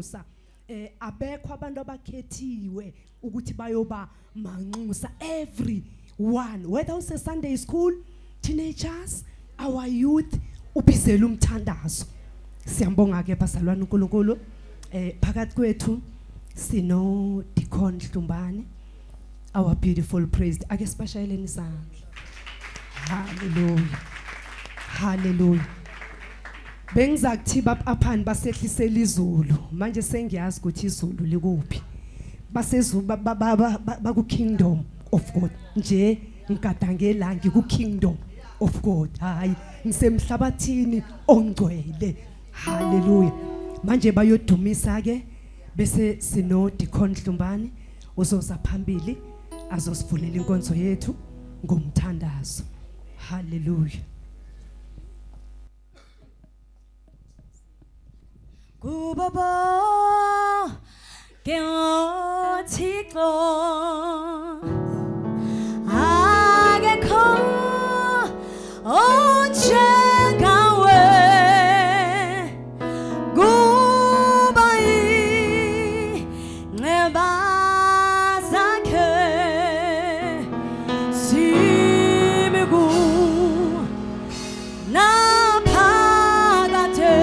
manxusa abekho abantu abakhethiwe ukuthi bayoba manxusa. Everyone, whether use Sunday school, teenagers, our youth, ubizela umthandazo. Siyambonga ke bazalwane uNkulunkulu. Phakathi kwethu sino Deacon Hlumbane, our beautiful praised. Ake sibashayeleni isandla. Hallelujah. Hallelujah. Bengiza kuthiba aphani basehlisela izulu. Manje sengiyazi ukuthi izulu likuphi. Basezulu baku kingdom of God. Nje ngigadangela ngiku kingdom of God. Hayi ngisemhlabathini ongcwele. Hallelujah. Manje bayodumisa ke bese sino Deacon Hlumbane uzoza phambili azosivulela inkonzo yethu ngomthandazo. Hallelujah. Kubaba ke othixo akekho onjengawe kuba inxeba zakhe simiku naphakade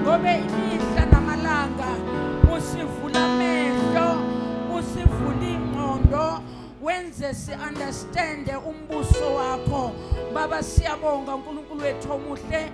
ngobe imihla namalanga usivula amehlo usivula ingqondo wenze si understand umbuso wakho. Baba siyabonga uNkulunkulu wethu omuhle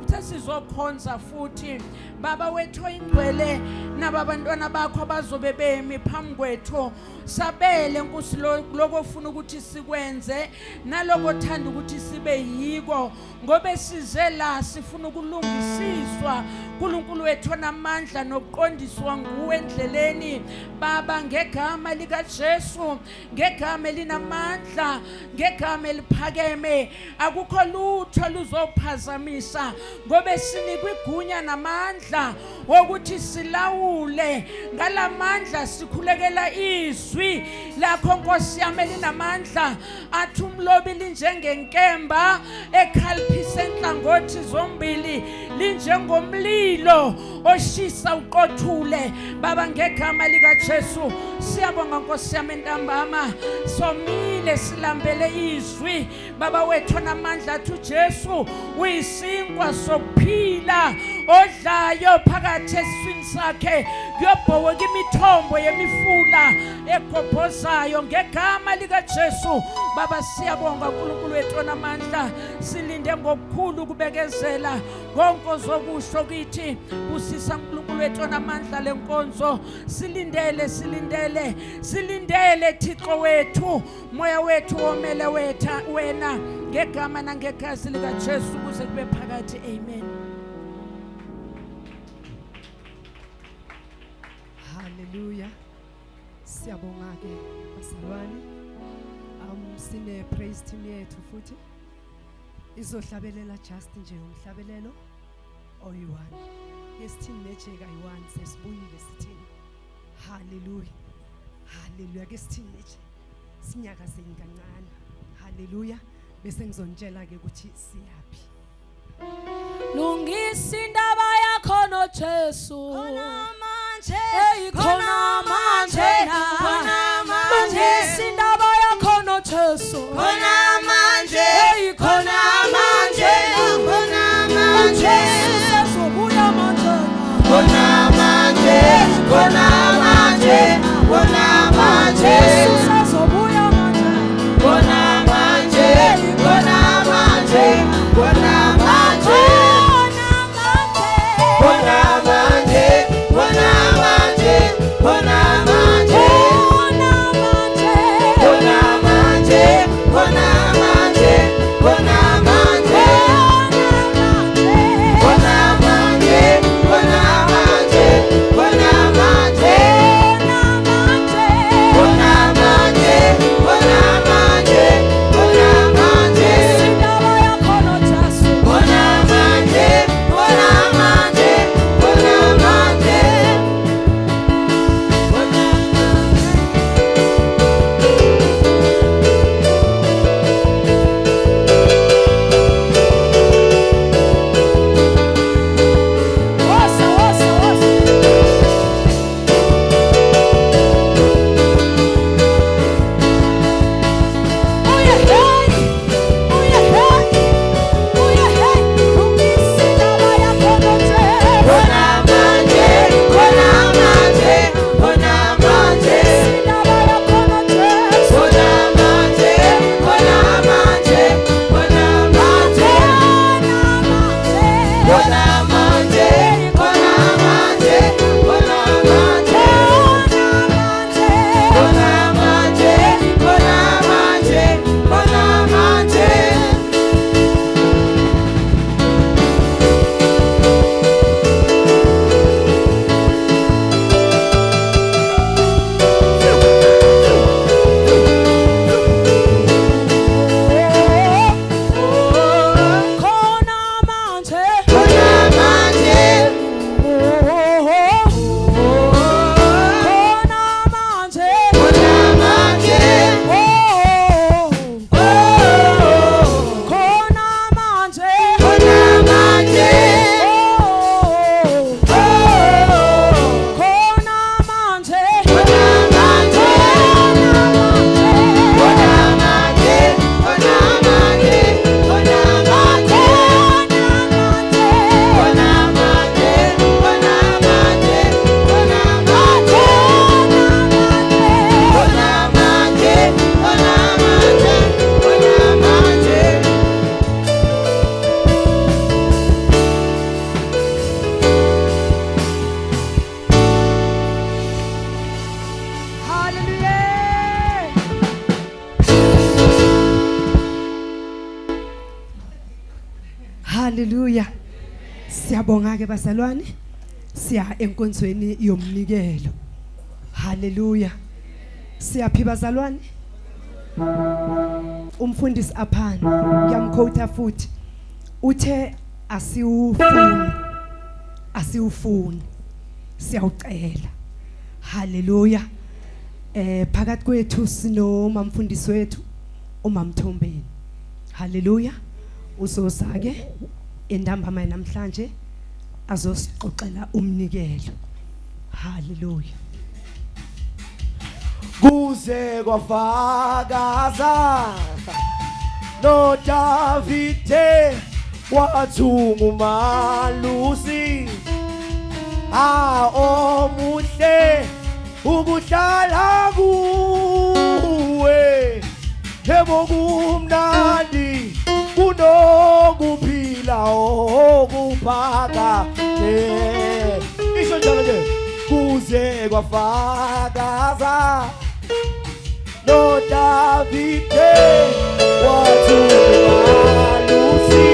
sesizokhonza futhi baba wethu ingcwele nababantwana bakho abazobe bemi phambi kwethu. Sabele Nkosi lokho ufuna ukuthi sikwenze naloko thanda ukuthi sibe yiko ngobe size la sifuna ukulungisiswa. uNkulunkulu wethu namandla nokuqondiswa nguwe endleleni baba ngegama lika Jesu, ngegama elinamandla, ngegama eliphakeme. Akukho lutho luzophazamisa ngobe sinikwe igunya namandla wokuthi silawule ngalamandla sikhulekela izwi lakho Nkosi yami elinamandla athi umlobi linjengenkemba ekhaliphisa enhlangothi zombili linjengomlilo oshisa uqothule Baba ngegama lika Jesu siyabonga Nkosi yami ntambama somile silambele izwi Baba wethu namandla athi uJesu uyisinkwa sokuphila odlayo phakathi eswini sakhe kuyobhoka imithombo yemifula egobhozayo ngegama lika Jesu Baba siyabonga uNkulunkulu wethu namandla silinde ngokukhulu ukubekezela konke zokusho kithi busisa uNkulunkulu wethu namandla lenkonzo silindele Thixo wethu moya wethu womele wena ngegama nangegazi lika Jesu kuze kube phakathi amen. Hallelujah. Siyabonga ke basalwane. Sine praise team yethu futhi izohlabelela just nje umhlabelelo oyi-1. Yesithini nejeka yi-1 sesibuyile sithini. Hallelujah. Hallelujah ke sithini nje. Sinyakazeni kancane. Hallelujah. Bese ngizonitshela ke ukuthi siyapi. Lungisa indaba yakho noJesu khona manje khona manje lungisa indaba yakho noJesu khona manje khona manje uzobuya manje khona manje uzobuya Hallelujah. Siyabonga ke bazalwane. Siya enkonzweni yomnikelo. Hallelujah. Siyaphi bazalwane? Umfundisi aphana ngiyamkhotha futhi uthe asiwufuni siyawucela. Hallelujah. phakathi kwethu sino mamfundisi wethu uMamthombeni. Haleluya. Uzosake entambama namhlanje azosiqoqela umnikelo. Haleluya. Kuze kwafakaza no Davide wathunga umalusi omuhle ukuhlala kuwe yebo kumnandi kunokuphila okuphaka isho njalo nje kuze kwafakaza no Davide wathunga umalusi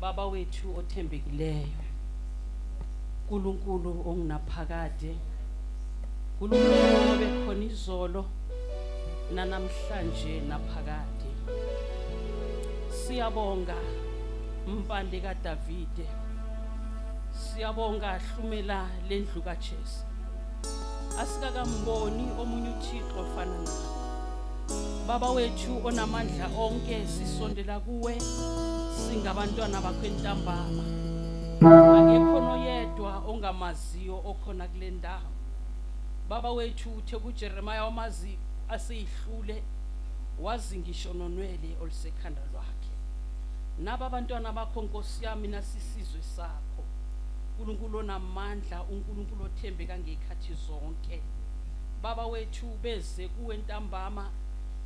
Baba wethu othembekileyo, uNkulunkulu ongunaphakade, uNkulunkulu obekhona izolo nanamhlanje naphakade. Siyabonga mpande kaDavide, siyabonga hlumela lendlu kaJesu. Asikakamboni omunye uThixo ofana nawe. Baba wethu onamandla onke, sisondela kuwe singabantwana bakho entambama. Akekho noyedwa ongamaziyo okhona kule ndawo. Baba wethu uthe kuJeremiah wamazi aseyihlule wazi ngisho nonwele olusekhanda lwakhe. Naba abantwana bakho Nkosi yami nasisizwe sakho, uNkulunkulu onamandla, uNkulunkulu othembeka ngezikhathi zonke. Baba wethu beze kuwe entambama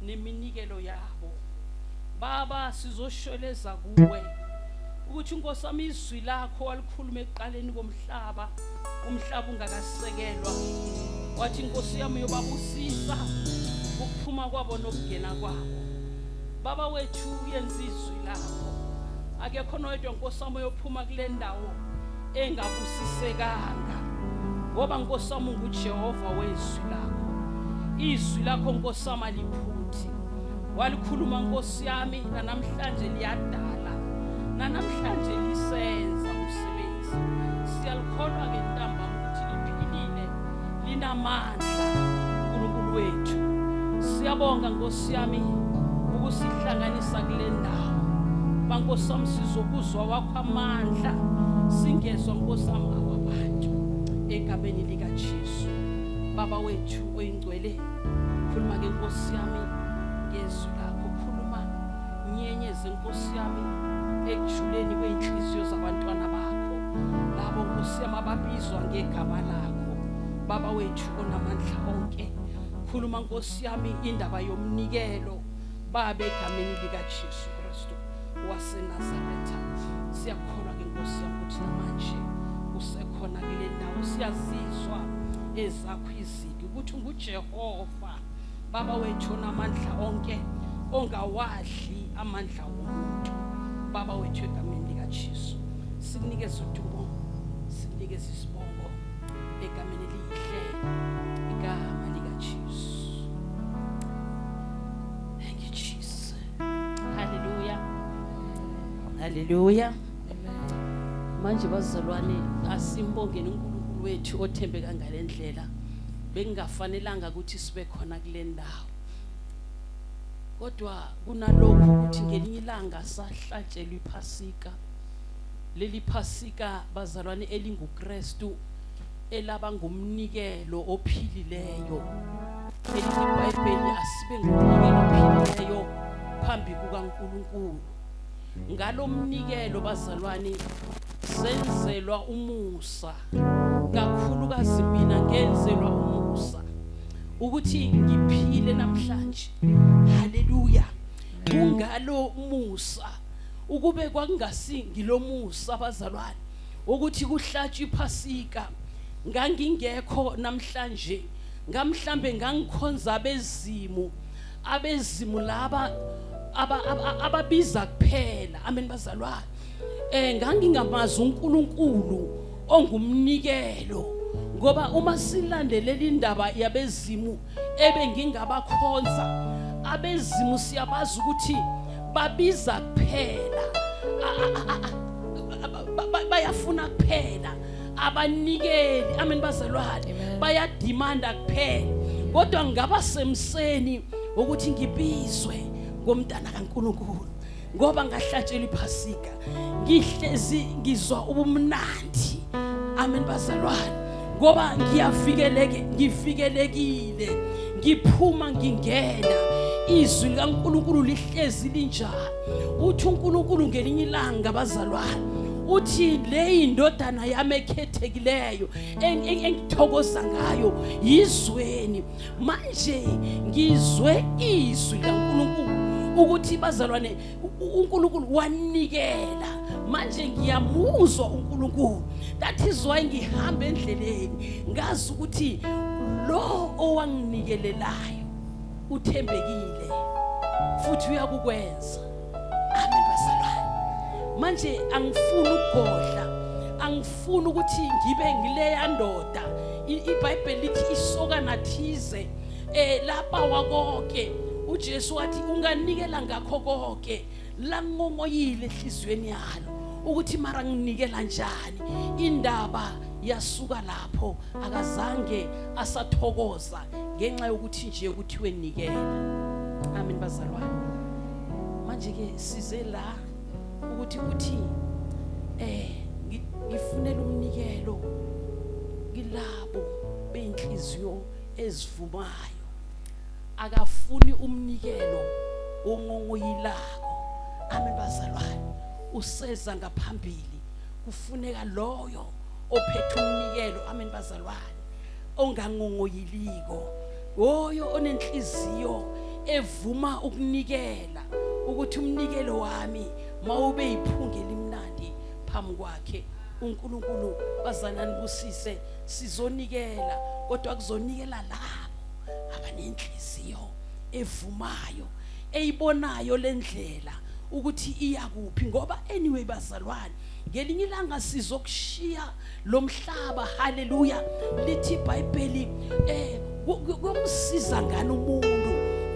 neminikelo yabo. Baba sizoshweleza kuwe ukuthi Nkosi yami izwi lakho walikhuluma eqaleni komhlaba, umhlaba ungakasekelwa. Wathi Nkosi yami uyobabusisa ukuphuma kwabo nokungena kwabo. Baba wethu uyenza izwi lakho. Akekho noyedwa Nkosi yami uyophuma kule ndawo engabusisekanga, ngoba Nkosi yami unguJehova wezwi lakho. Izwi lakho Nkosi yami aliphuthi. Walikhuluma Nkosi yami namhlanje liyadala, namhlanje lisenza umsebenzi. Siyalikholwa ngentambama ukuthi liphilile, linamandla uNkulunkulu wethu. Siyabonga Nkosi yami ukusihlanganisa kule ndawo. Bankosi wami sizokuzwa wakho amandla singezwe Nkosi wami awabantu egabeni lika Jesu. Baba wethu oyingcwele khuluma ke Nkosi yami ngezwi lakho, khuluma nyenyeze Nkosi yami ekujuleni kweinhliziyo zabantwana bakho labo Nkosi yami ababizwa ngegama lakho. Baba wethu onamandla onke, khuluma Nkosi yami indaba yomnikelo babe egameni lika Jesu Kristu waseNazaretha. Siyakholwa ke Nkosi yami ukuthi manje usekhona kule ndawo, siyazizwa ezakho izigi ukuthi unguJehova. Baba wethu onamandla onke, ongawadli amandla omuntu. Baba wethu egameni lika Jesu sinikeza udumo, sinikeza isibongo egameni elihle, igama lika Jesu. Thank you Jesus. Hallelujah. Hallelujah. Manje bazalwane asimbongeni uNkulunkulu wethu othembeka ngalendlela. Bengingafanelanga ukuthi sibe khona kule ndawo. Kodwa kunalokho ukuthi ngelinye ilanga sahlatshelwa iPhasika. Leli Phasika bazalwane elinguKristu elaba ngumnikelo ophilileyo. Elithi iBhayibheli asibe ngumnikelo ophilileyo phambi kukaNkulunkulu. Ngalo mnikelo bazalwane senzelwa umusa, kakhulukazi mina ngenzelwa umusa ukuthi ngiphile namhlanje. Haleluya. Kungalo musa ukube kwakungasi ngilomusa bazalwane ukuthi kuhlatshwe iPhasika ngangingekho namhlanje, ngamhlambe ngangikhonza abezimu laba ababiza kuphela. Amen bazalwane. Ngangingamazi uNkulunkulu ongumnikelo, ngoba uma silandelela indaba yabezimu ebengingabakhonza, abezimu siyabazi ukuthi babiza kuphela, bayafuna kuphela abanikeli. Amen bazalwane. Bayadimanda kuphela. Kodwa ngaba semseni ukuthi ngibizwe ngomntana kaNkulunkulu ngoba ngahlatshelwa iPhasika, ngihlezi ngizwa ubumnandi. Amen bazalwane. Ngoba ngivikelekile, ngiphuma ngingena, izwi likaNkulunkulu lihlezi linjalo. Uthi uNkulunkulu ngelinye ilanga bazalwane, uthi le indodana yami ekhethekileyo engithokoza ngayo yizweni. Manje ngizwe izwi likaNkulunkulu ukuthi bazalwane uNkulunkulu wanikela. Manje ngiyamuzwa uNkulunkulu. That is why ngihamba endleleni ngazi ukuthi lo owanginikelelayo uthembekile futhi uyakukwenza. Amen bazalwane. Manje angifuni ukugodla, angifuni ukuthi ngibe ngileya ndoda. iBhayibheli lithi isoka nathize lapha wakonke uJesu wathi unganikela ngakho konke. Langongoyile enhlizweni yalo ukuthi mara nginikela njani. Indaba yasuka lapho, akazange asathokoza ngenxa yokuthi nje kuthiwe nikela. Amen bazalwane. Manje ke size la ukuthi ngifunela umnikelo kilabo beinhliziyo ezivumayo. Akafuni umnikelo ongongoyilako. Amen bazalwane. Useza ngaphambili, kufuneka loyo ophethe umnikelo. Amen bazalwane. Ongangongoyiliko, oyo onenhliziyo evuma ukunikela, ukuthi umnikelo wami mawube iphunge limnandi phambi kwakhe uNkulunkulu. Bazalwane busise, sizonikela kodwa kuzonikela labo abanenhliziyo evumayo, eyibonayo lendlela ukuthi iyakuphi. Ngoba anyway bazalwane, ngelinye ilanga sizokushiya lo mhlaba. Haleluya. Lithi iBhayibheli kumsiza ngani umuntu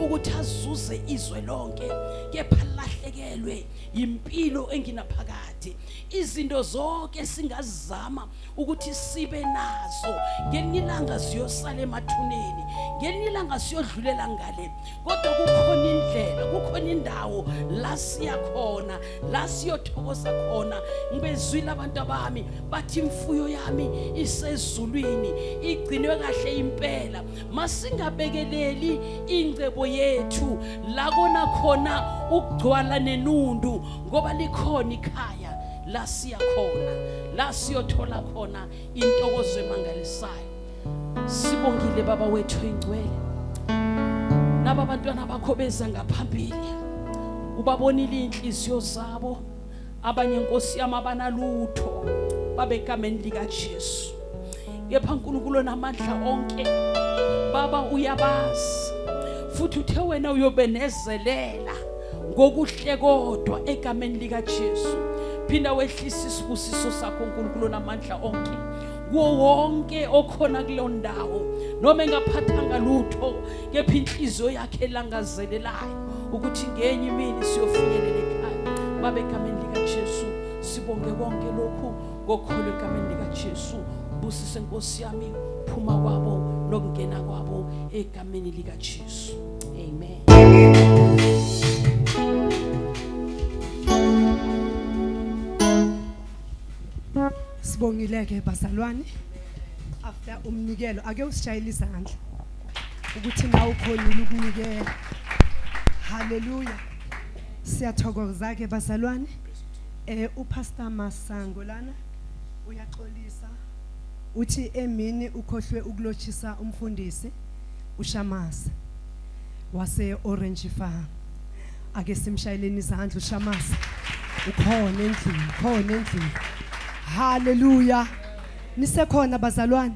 ukuthi azuze izwe lonke kepha lahlekelwe impilo enginaphakade. Izinto zonke singazama ukuthi sibe nazo ngelinye ilanga siyosala emathuneni, ngelinye ilanga siyodlulela ngale, kodwa kukhona indlela, kukhona indawo la siya khona, la siyothokoza khona. Ngibezwile abantu abami bathi imfuyo yami isezulwini igcinwe kahle impela. Masingabekeleli ingcebo yethu la kona khona ukugcwala nenundu, ngoba likhona ikhaya la siya khona, la siyothola khona intokozo emangalisayo. Sibongile baba wethu ingcwele, naba bantwana bakho beza ngaphambili, ubabonile inhliziyo zabo. Abanye Nkosi yami abanalutho babegameni lika Jesu, kepha uNkulunkulu namandla onke baba uyabazi, futhi uthe wena uyobenezelela ngokuhle kodwa egameni lika Jesu. Phinda wehlisa isibusiso sakho uNkulunkulu namandla onke kuwo wonke okhona kulo ndawo, noma engaphathanga lutho, kepha inhliziyo yakhe langazelelayo ukuthi ngenye imini siyofinyelela ekhaya. Baba egameni lika Jesu sibonge konke lokhu ngokholwa egameni lika Jesu. Busise Nkosi yami phuma kwabo nokungena kwabo egameni lika Jesu. Amen. Sibongile ke bazalwane, after umnikelo ake usishayile izandla ukuthi na ukhonile ukunikela. Hallelujah. Siyathokoza ke bazalwane. Upastor Masango lana uyaxolisa uthi emini ukhohlwe ukulochisa umfundisi uShamasa wase Orange Farm. Ake simshayeleni izandla uShamasa. Ukhona endlini, khona endlini. Hallelujah. Nisekhona bazalwane?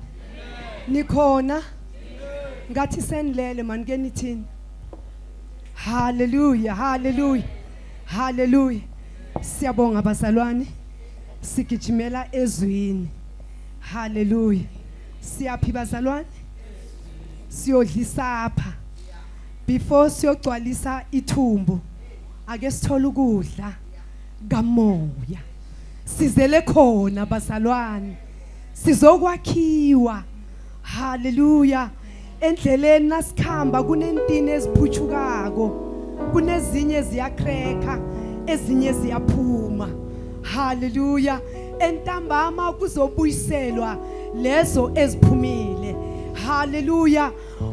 Nikhona? Ngathi senilele man ke nithini? Hallelujah, hallelujah. Hallelujah. Siyabonga bazalwane. Sigijimela ezwini. Hallelujah. Siyaphi bazalwane? Siyodlisa apha. Before siyogcwalisa ithumbu, ake sithola ukudla kamoya. Sizele khona bazalwane, sizokwakhiwa. Hallelujah. Endleleni nasikhamba kunentini eziphuthukako, kunezinye ziyakreka, ezinye ziyaphuma. Hallelujah. Entambama kuzobuyiselwa lezo eziphumile. Hallelujah.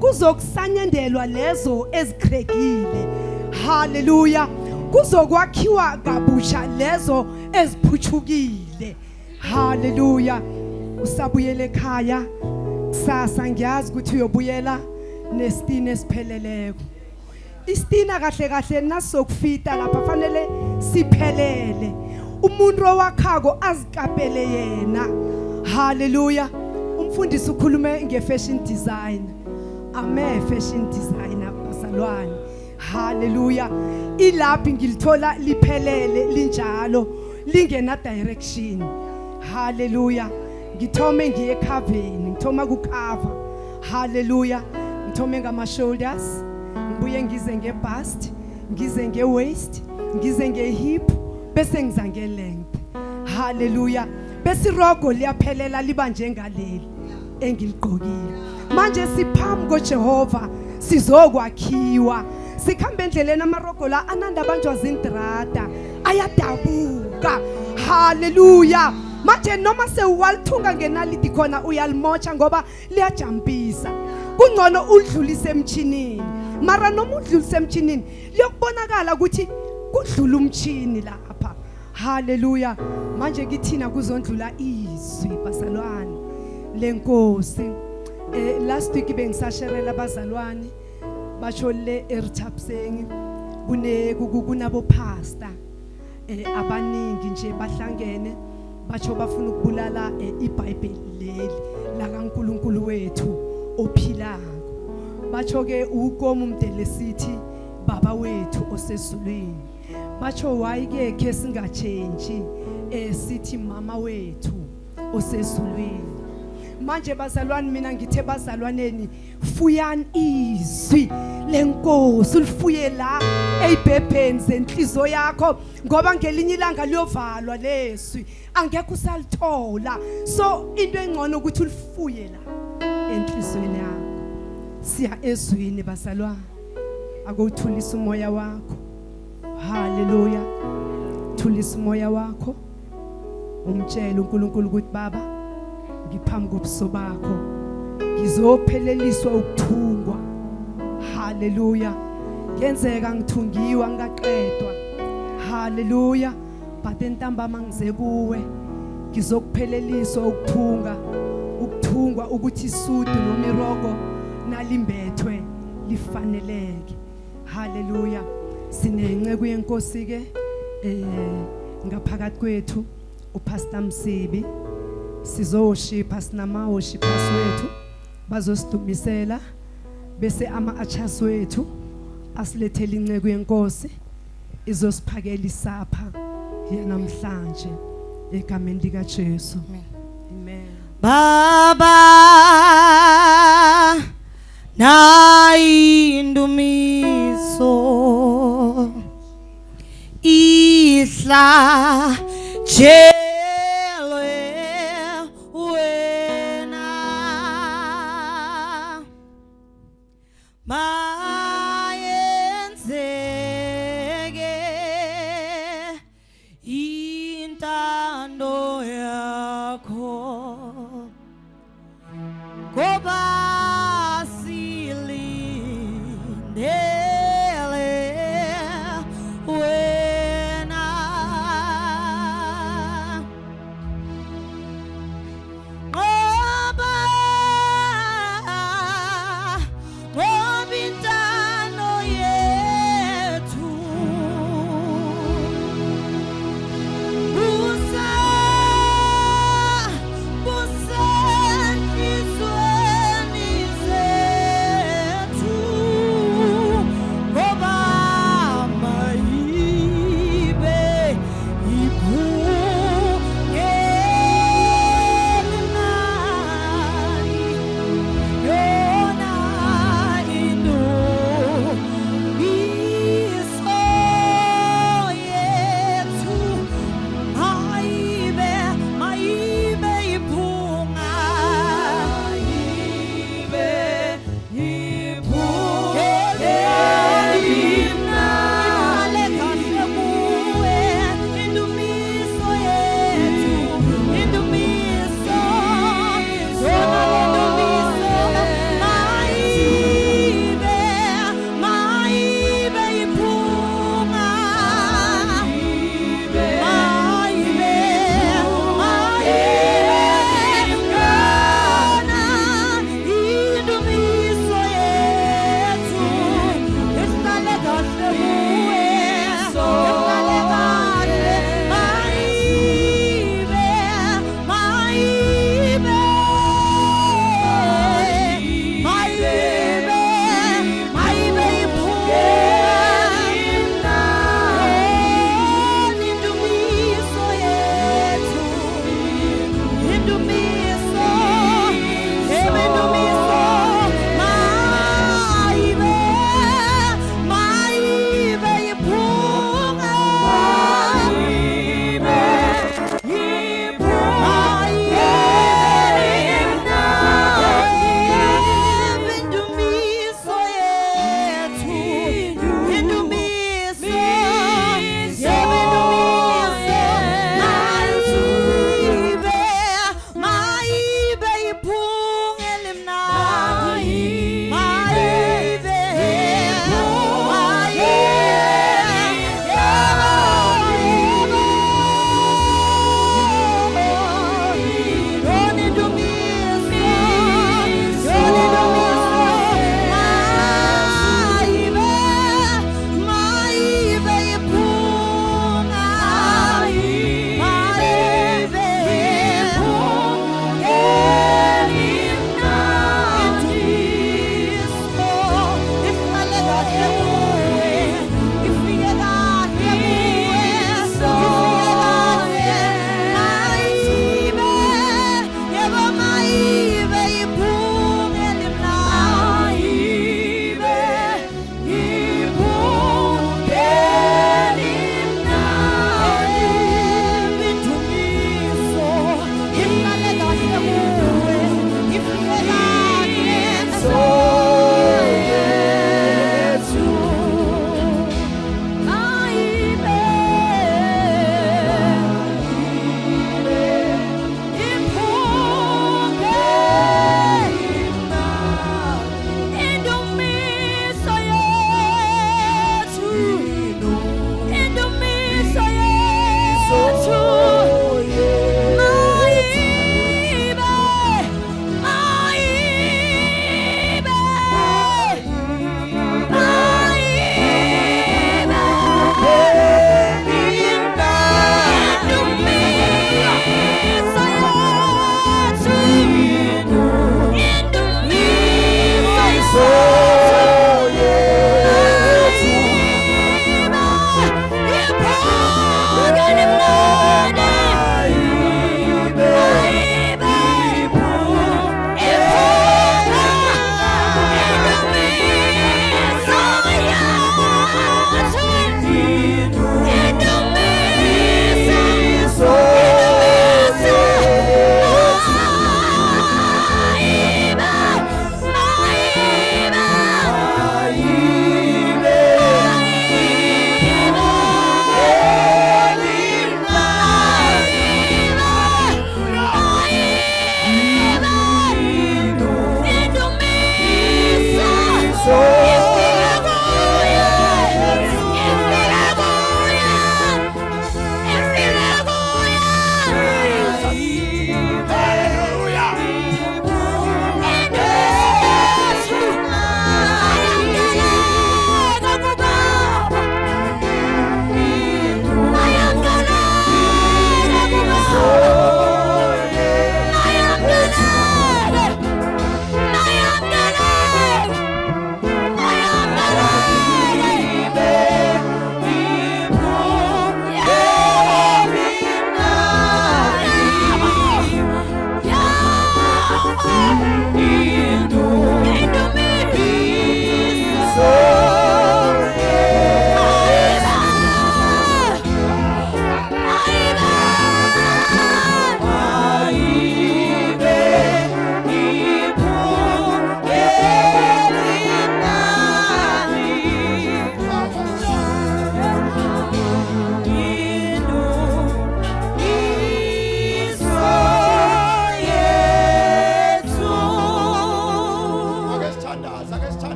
Kuzokusanyendelwa lezo ezikrekile. Hallelujah. Kuzokwakhiwa kabusha lezo eziphuthukile. Hallelujah. Usabuyele ekhaya kusasa, ngiyazi ukuthi uyobuyela nestina esipheleleko. Istina kahle kahle nasokufita lapha fanele siphelele, umuntu owakhako azikapele yena. Hallelujah. Umfundisi ukhulume ngefashion design. Ame fashion designer bazalwane. Hallelujah. Ilaphi ngilithola liphelele linjalo, lingena direction. Hallelujah. Ngithome ngiye covering, ngithoma ku cover. Hallelujah. Ngithome ngama shoulders, ngibuye ngize nge bust, ngize nge waist, ngize nge hip, bese ngiza nge length. Hallelujah. Bese rogo liyaphelela liba njengaleli engiligqokile. Manje siphambi koJehova sizokwakhiwa. Sikhamba endleleni amarogo la ananda abanjwa zindrada ayadabuka. Hallelujah. Manje noma sewalithunga ngenaliti khona uyalimocha ngoba liyajampisa. Kungcono udlulise emchinini. Mara noma udlulise emchinini liyokubonakala ukuthi kudlula umchini lapha. Hallelujah. Manje kithina kuzondlula izwi bazalwane lenkosi. Last week bengisasherela abazalwane basho le eRithabseng kunabo pastor abaningi nje bahlangene basho bafuna ukubulala iBhayibheli leli la kaNkulunkulu wethu ophilako. Basho ke ukomo umdele sithi baba wethu osezulwini. Basho why ke singachange sithi mama wethu osezulwini. manje bazalwane mina ngithe bazalwaneni fuyani izwi lenkosi ulifuye la eyibhebheni zenhliziyo yakho ngoba ngelinye ilanga liyovalwa leswi angeke usalithola so into engcono ukuthi ulifuye la enhlizweni yakho siya ezwini bazalwane akuthulisa umoya wakho haleluya thulisa umoya wakho umtshela uNkulunkulu ukuthi baba ngiphambi kobuso bakho ngizopheleliswa ukuthungwa haleluya ngenzeka ngithungiwa ngaqedwa haleluya but entambama ngize kuwe ngizokupheleliswa ukuthungwa ukuthi isudu nomiroko nalimbethwe lifaneleke haleluya sinenceku yenkosi ke ngaphakathi kwethu uPastor Msibi sizoshipha sinama worshipers wethu bazosidumisela bese ama-achas wethu asilethele inceku yenkosi izosiphakela isapha yanamhlanje egameni lika Jesu amen Baba naindumiso isla jelwe wena mayenzeke intando yakho ngoba silindele wena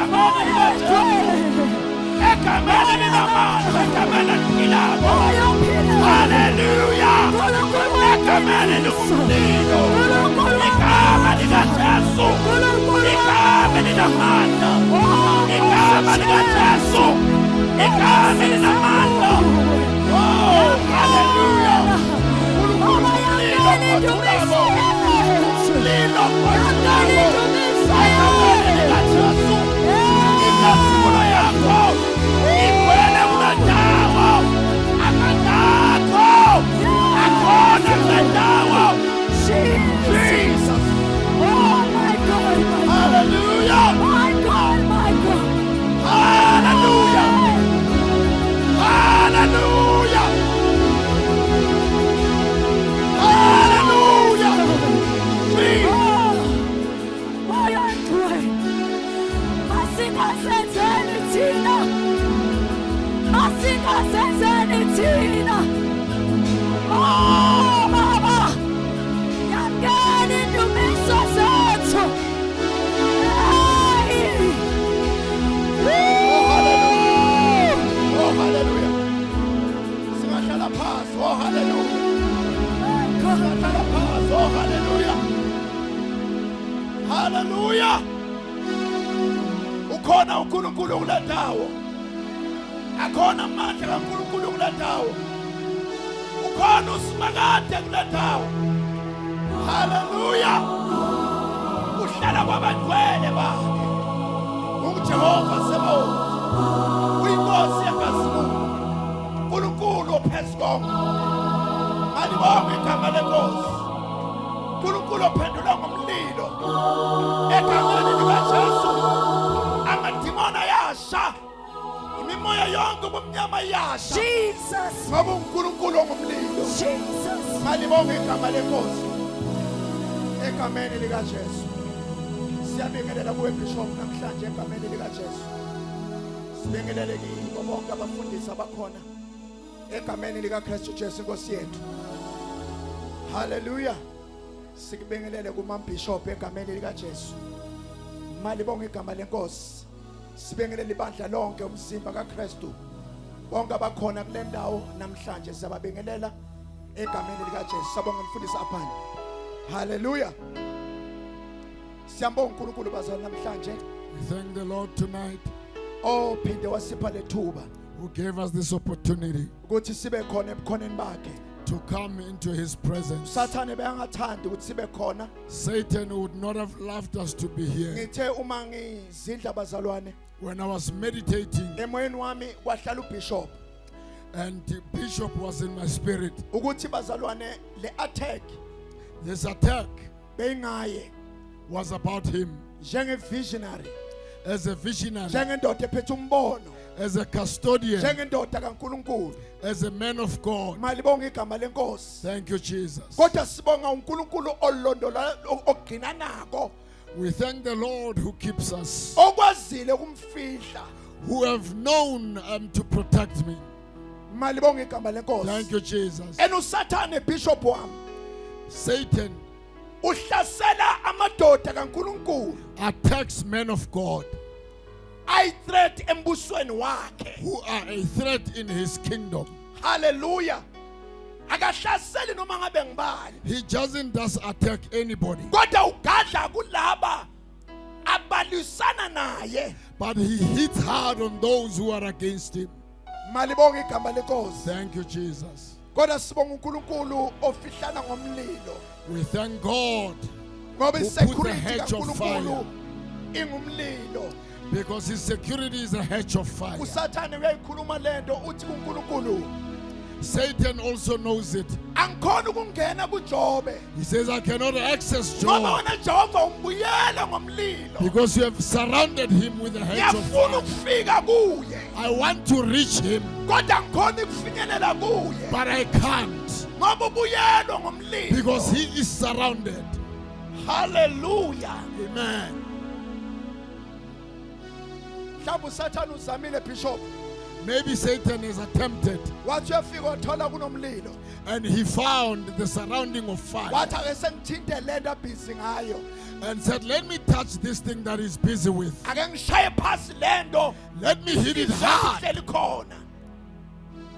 egameni likaJesu, egameni linamandla, egameni eliphilayo. Haleluya, egameni lingumlilo, igama likaJesu, igama linamandla, igama likaJesu, igama linamandla. Oh, haleluya. Lilo kothulabo, lilo kothulabo, egameni likaJesu, inkazimulo yakho igcwele kule ndawo, amandla akhona kule ndawo. Jesus. Oh my God, my God. Hallelujah. My God, my God. Hallelujah. Hallelujah. Hallelujah. Jesus. Why aren't we? Asingasenzeni thina. Asingasenzeni thina. Oh Baba, yamkela indumiso zethu. Hey. Oh, hallelujah. Oh, hallelujah. Singahlala phansi. Oh, hallelujah. Singahlala phansi. Oh, hallelujah. Hallelujah. Ukhona uNkulunkulu kule ndawo. Akhona amandla kaNkulunkulu kule ndawo. Ukhona uSimakade kule ndawo. Hallelujah. Uhlala kwabangcwele bakhe. UJehova Sebaothi. Uyinkosi yakaZulu. uNkulunkulu ophezu konke. Malibonge igama lenkosi. uNkulunkulu ophendula ngomlilo. Egameni likaJesu. Amadimona yasha. Imimoya yonke ubumnyama yasha. Jesus. Ngoba uNkulunkulu ongumlilo. Jesus. Malibonge igama lenkosi. Egameni likaJesu. Siyabingelela kuwe Bishop namhlanje egameni likaJesu. Sibingelele kibo bonke abafundisi abakhona egameni likaKristu Jesu Nkosi yethu. Hallelujah. Sikubingelele kuma Bishop egameni likaJesu. Malibonge igama lenkosi. Sibingelele ibandla lonke umzimba kaKristu. Bonke abakhona kule ndawo namhlanje siyababingelela egameni likaJesu. Sabonga umfundisi aphana. Hallelujah. Siyambonga uNkulunkulu bazalwane namhlanje. We thank the Lord tonight Oh phinde wasipha lethuba who gave us this opportunity ukuthi sibe khona ebukhoneni bakhe. to come into his presence. Sathane bengathanda ukuthi sibe khona. Satan would not have loved us to be here. Ngithe uma ngizidla bazalwane When I was meditating emoyeni wami kwahlala uBishop and the Bishop was in my spirit, ukuthi bazalwane le attack this attack beyingaye was about him njenge visionary, as a visionary, njengendoda ephethe umbono, as a custodian, njengendoda kaNkulunkulu. as a man of God. Malibonga igama lenkosi. Thank you, Jesus. Kodwa sibonga uNkulunkulu olondola ogcina nako, We thank the Lord who keeps us, okwazile kumfihla. who have known to protect me. Malibonga igama Thank lenkosi. you, Jesus. Enusathane Bishop wami Satan uhlasela amadoda kaNkulunkulu attacks men of God ayi threat embusweni wakhe. who are a threat in his kingdom. Hallelujah. Akahlaseli noma ngabe ngibani, He doesn't just attack anybody, kodwa ugadla kulaba abalisana naye. but he hits hard on those who are against him. Malibonga igama lenkosi. Thank you, Jesus. Kodwa sibonga uNkulunkulu ofihlana ngomlilo, We thank God ngoba Who put isecurity a hedge of kaNkulunkulu ingumlilo. because his security is a hedge of fire. Usathane uyayikhuluma lento uthi kuNkulunkulu Satan also knows it. angikhona ukungena kuJobe He says, I cannot access ngoba Job wena Jehova umbuyela ngomlilo. because you have surrounded him with a hedge of Ngiyafuna fire. ukufika kuye I want to reach him, kodwa ngikhona ukufinyelela kuye but I can't ngoba ubuyelwa ngomlilo. because he is surrounded. Hallelujah. Amen. Mhlawumbe usathane uzamile Bishop Maybe Satan has attempted wathi uyafika wathola kunomlilo and he found the surrounding of fire wathi ake sengithinte lento abhizi ngayo and said, let me touch this thing that he's busy with. ake ngishaye phasi lento Let me hit it hard. ihleli khona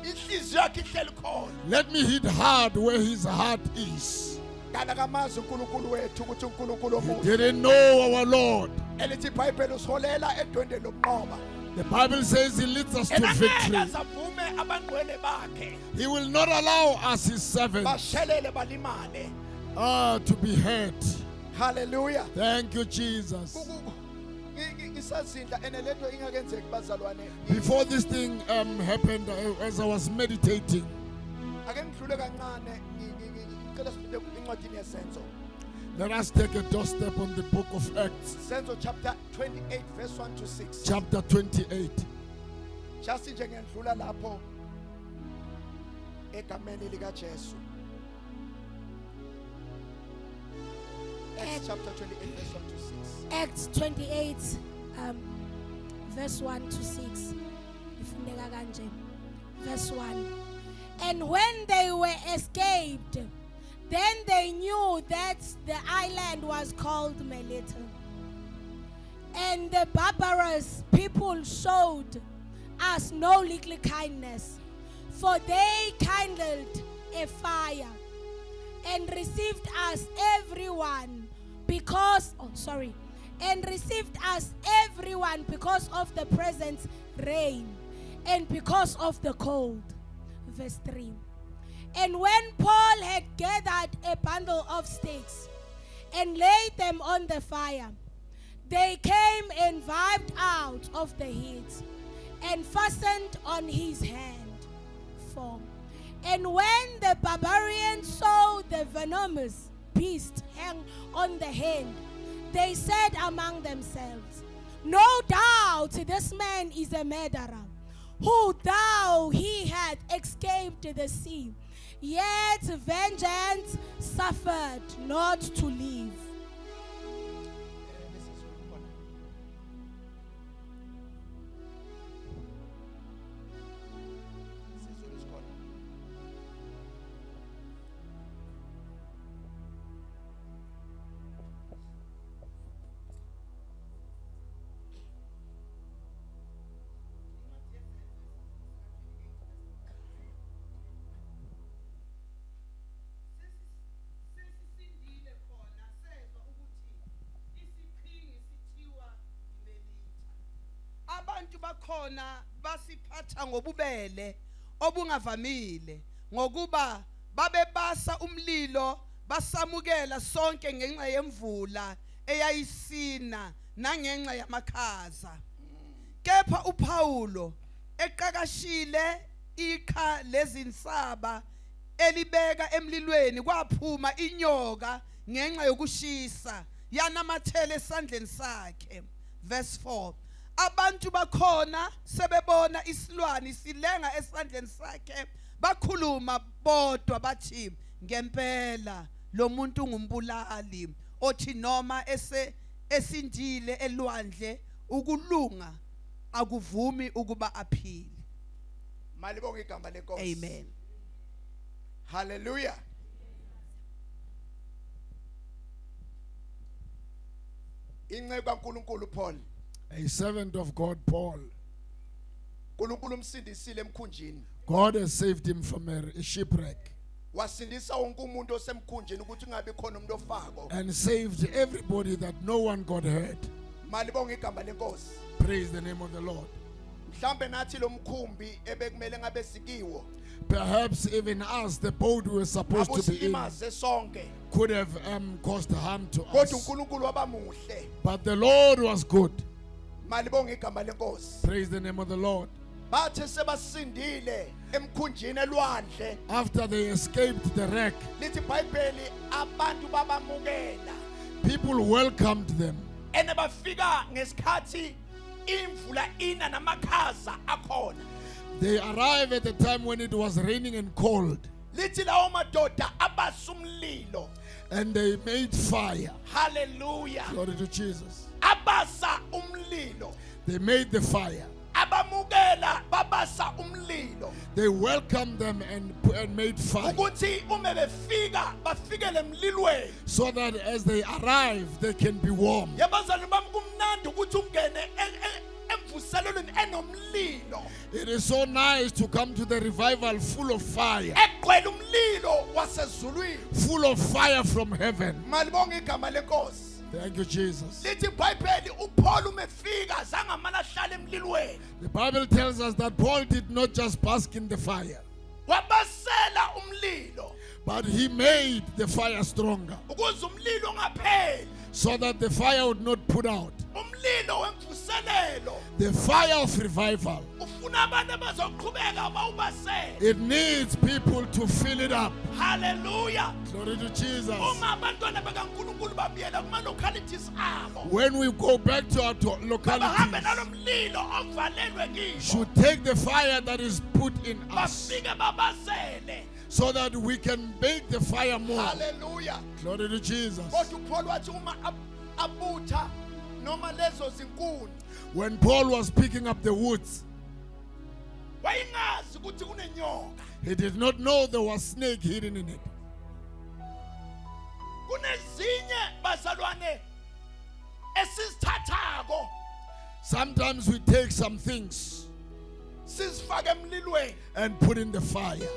inhliziyo yakhe ihleli khona Let me hit hard where his heart is. kana kamazi uNkulunkulu wethu ukuthi uNkulunkulu He omuhle didn't know our Lord. elithi iBhayibheli usiholela edwendweni lokunqoba The Bible says he leads us to engeke victory. avume abangcwele bakhe He will not allow us, his servants, bashelele balimale to be hurt. hallelujah Thank you, Jesus. ngisazindla ene lento ingakenzeki bazalwane Before this thing happened, as I was meditating, ake ngidlule kancane ngicela sifike incwadini yesenzo let us take a doorstep on the book of Acts, senzo chapter 28 verse 1 to 6 chapter 28. just nje ngiyadlula lapho egameni lika Jesu Acts chapter 28 verse 1 to 6 Acts 28, verse 1 to 6. Ifundeka kanje. Verse 1. And when they were escaped, then they knew that the island was called Melita. And the barbarous people showed us no little kindness, for they kindled a fire and received us everyone because of the present rain and because of the cold. Verse 3. And when Paul had gathered a bundle of sticks and laid them on the fire, they came and vibed out of the heat and fastened on his hand. 4. And when the barbarians saw the venomous beast hang on the hand, they said among themselves, no doubt this man is a murderer, who though he had escaped the sea, yet vengeance suffered not to live. Abantu bakhona basiphatha ngobubele obungavamile ngokuba babebasa umlilo basamukela sonke ngenxa yemvula eyayisina nangenxa yamakhaza. Kepha uPaulo eqakashile ikha lezinsaba elibeka emlilweni kwaphuma inyoka ngenxa yokushisa yanamathele esandleni sakhe. Verse 4. Abantu bakhona sebebona isilwane silenga esandleni sakhe bakhuluma bodwa bathi ngempela lo muntu ngumbulali othi noma esindile elwandle ukulunga akuvumi ukuba aphile. malibonge igama lenkosi Amen. hallelujah inceku kaNkulunkulu Paul A servant of God, Paul. uNkulunkulu umsindisile emkhunjini God has saved him from a shipwreck wasindisa wonke umuntu osemkhunjini ukuthi kungabe khona umuntu ofako and saved everybody that no one got hurt. malibonge igama lenkosi Praise the name of the Lord. mhlambe nathi lo mkhumbi ebekumele ngabe sikiwo Perhaps even us, the boat we were supposed to be in, abusilimaze sonke could have caused harm to kodwa us. uNkulunkulu wabamuhle But the Lord was good. malibonge igama lenkosi Praise the name of the Lord. bathe sebasindile emkhunjini elwandle After they escaped the wreck, lithi iBhayibheli abantu babamukela people welcomed them. ene bafika ngesikhathi imvula ina namakhaza akhona They arrived at a time when it was raining and cold, lithi lawo madoda abasumlilo and they made fire. hallelujah Glory to Jesus. abasa umlilo They made the fire. abamukela baba babasa umlilo They welcomed them and made fire ukuthi uma befika bafikele emlilweni. so that as they arrive, they can be warm. Yabazali bami kumnandi ukuthi ungene emvuselelweni enomlilo. It is so nice to come to the revival full of fire, Egcwele umlilo wasezulwini. full of fire from heaven. Malibonga igama lenkosi. Thank you, Jesus. Lithi iBhayibheli uPaul umefika zangamana ahlala emlilweni. The Bible tells us that Paul did not just bask in the fire, Wabasela umlilo but he made the fire stronger ukuze umlilo ungapheli. so that the fire would not put out. Umlilo wemvuselelo The fire of revival, ufuna abantu abazoqhubeka bawubasele. it needs people to fill it up. Hallelujah. Glory to Jesus. Uma abantwana bakaNkulunkulu babuyela kuma localities abo, When we go back to our bahambe localities, nalomlilo ovalelwe kibo. should take the fire that is put in us Bafike babasele. so that we can make the fire more. Hallelujah. Glory to Jesus. Kodwa uPaul wathi uma abutha noma lezo zinkuni When Paul was picking up the woods, wayingazi ukuthi kunenyoka. he did not know there was snake hidden in it. Kunezinye bazalwane esizithathako Sometimes we take some things sizifake emlilweni and put in the fire.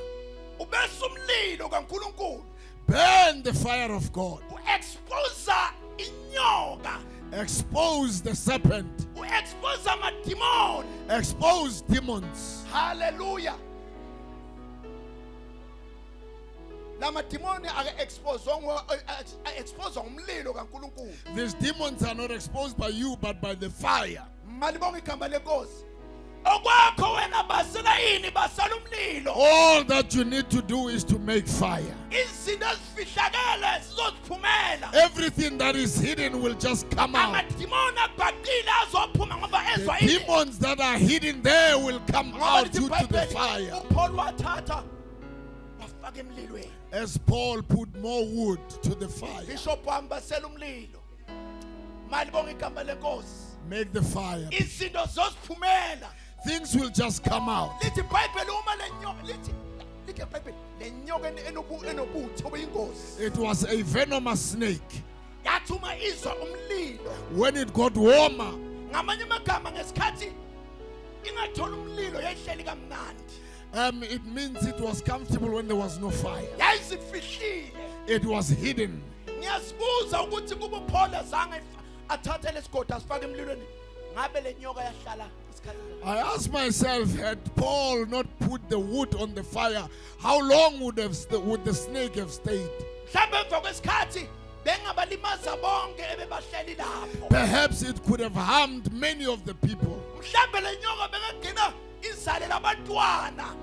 ubese umlilo kaNkulunkulu Burn the fire of God. uexpose inyoka, Expose the serpent. uexpose amadimoni. Expose demons. Hallelujah. Lamadimoni ake-expose umlilo kaNkulunkulu. These demons are not exposed by you but by the fire. Malibonga igama lenkosi. Okwakho wena basela yini basala umlilo. All that you need to do is to make fire. Izinto ezifihlakele zizoziphumela. Everything that is hidden will just come out. Amadimoni abhaqile azophuma ngoba ezwa The demons that are hidden there will come out due to the fire. uPaul wathatha wafaka emlilweni. As Paul put more wood to the fire, Bishop wami basela umlilo. Malibonga igama lenkosi. make the fire. Izinto zoziphumela. Things will just come out. Lithi iBhayibheli uma lenyoka lithi iBhayibheli lenyoka enobuthi obuyingozi. It was a venomous snake. Yathi uma izwa umlilo. When it got warmer, Ngamanye amagama ngesikhathi ingathola umlilo yayihleli kamnandi. it means it was comfortable when there was no fire. Yayizifihlile. It was hidden. Ngiyazibuza ukuthi kuba uPaul azange athathe lesigodi asifake emlilweni. Ngabe lenyoka yahlala isikhathi. I asked myself, had Paul not put the wood on the fire, how long would the snake have stayed? Mhlawumbe emva kwesikhathi bengabalimaza bonke ebebahleli lapho. Perhaps it could have harmed many of the people. Mhlawumbe lenyoka bengagcina izale labantwana.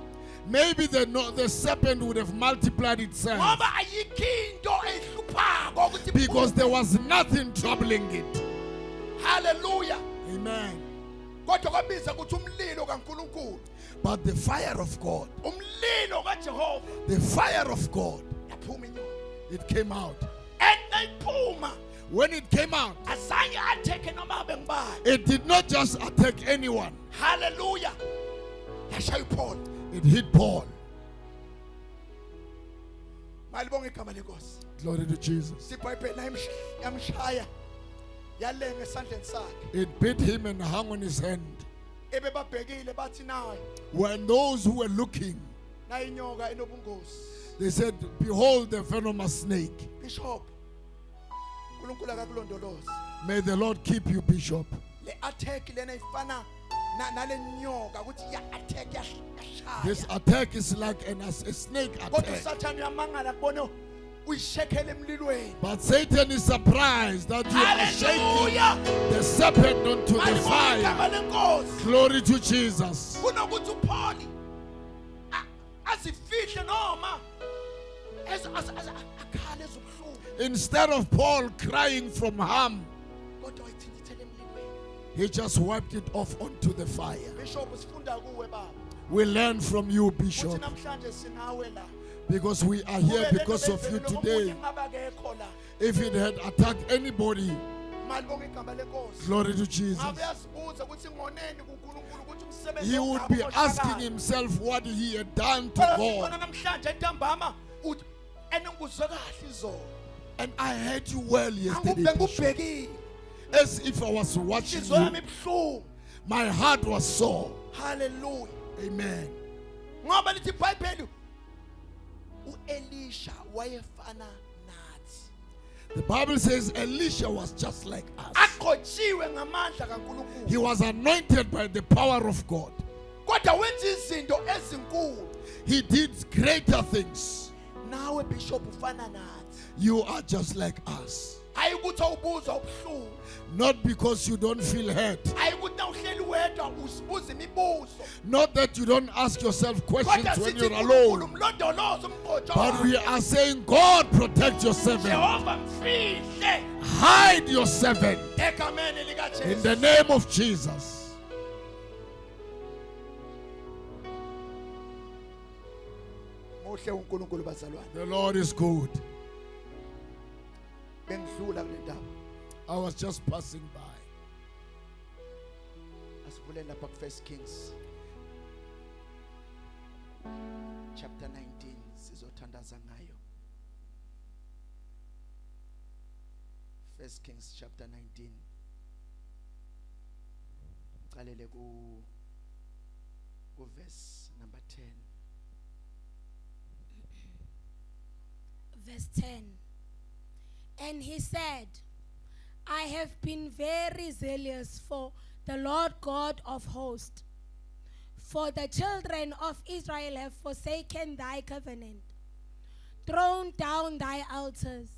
Maybe the serpent would have multiplied itself Ngoba ayikho into ehluphako ukuthi because there was nothing troubling it. Hallelujah. Amen. Kodwa kwabiza ukuthi umlilo kaNkulunkulu, But the fire of God, umlilo kaJehova the fire of God, yaphuma inyoka. it came out. And nayiphuma When it came out, azange atheke noma abe ngubani. it did not just attack anyone, Hallelujah. Yashaya uPaul. it hit Paul. Malibonga igama lenkosi. Glory to Jesus. SiBhayibheli yamshaya yalenga esandleni sakhe. It bit him and hung on his hand. Ebebabhekile bathi nawe When those who were looking, na inyoka enobungozi. they said, behold the venomous snake. Bishop, uNkulunkulu akakulondoloze. May the Lord keep you, Bishop. Le attack lena ifana nale nyoka ukuthi ya attack This yashaya. attack is like a snake Kodwa attack. uSathane uyamangala kubona uyishekele emlilweni. But Satan is surprised that you are shaking Hallelujah. the serpent onto the Malibonga fire. igama lenkosi. Glory to Jesus. Kunokuthi uPaul azifihle noma akhale ezobuhlungu. Instead of Paul crying from harm, Kodwa wayithindithele emlilweni. he just wiped it off onto the fire. Bishop sifunda kuwe baba. We learn from you, Uthi Bishop, namhlanje sinawe la. because we are here because of you today. If it had attacked anybody, malibonga igama lenkosi. Glory to Jesus. Ngabe uyazibuza ukuthi ngoneni kuNkulunkulu ukuthi umsebenzi He would be asking himself what he had done to God. namhlanje entambama uthi enengizwe kahle izolo. And I heard you well yesterday, Angibheke Bishop, ubhekile. as if I was watching Inhliziyo yami you. ibuhlungu. My heart was sore. Hallelujah. Amen. Ngoba lithi iBhayibheli uElisha wayefana nathi. The Bible says Elisha was just like us. Aqhotshiwe ngamandla kaNkulunkulu. He was anointed by the power of God. Kodwa wenza izinto ezinkulu. He did greater things. Nawe bishop ufana nathi. You are just like us. Ayikuthi awubuzwa ubuhlungu. Not because you don't feel hurt. Ayikuthi nawuhleli wedwa usibuza imibuzo. Not that you don't ask yourself questions Kodwa when sithi you're uNkulunkulu alone. umlondoloze umqotho. But we are saying, God, protect your servant. Jehova mfihle Hide your servant egameni lika Jesu. in the name of Jesus. Muhle uNkulunkulu bazalwane. The Lord is good. Bengidlula kule ndawo. I was just passing by. Asivule lapha ku 1 Kings chapter 19 sizothandaza ngayo. 1 Kings chapter 19. Qalele ku verse number 10. Verse 10. And he said, I have been very zealous for the Lord God of hosts. For the children of Israel have forsaken thy covenant, thrown down thy altars,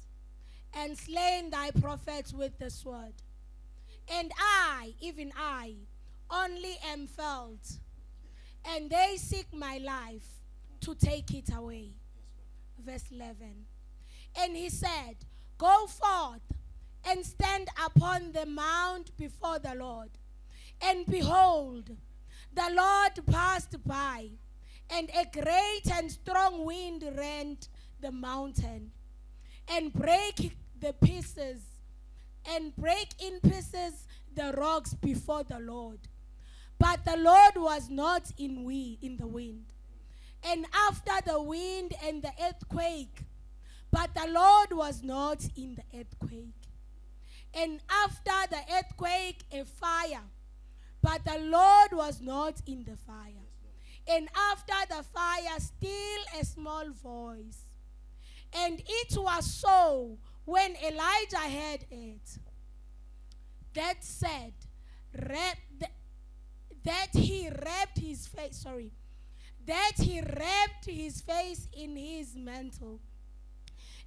and slain thy prophets with the sword. And I, even I, only am felt, and they seek my life to take it away. Verse 11. And he said, Go forth and stand upon the mount before the Lord. And behold, the Lord passed by, and a great and strong wind rent the mountain, and break in pieces the rocks before the Lord. But the Lord was not in the wind. And after the wind and the earthquake, but the Lord was not in the earthquake. And after the earthquake, a fire, but the Lord was not in the fire. And after the fire, still a small voice. And it was so when Elijah heard it, that said, that he wrapped his face in his mantle,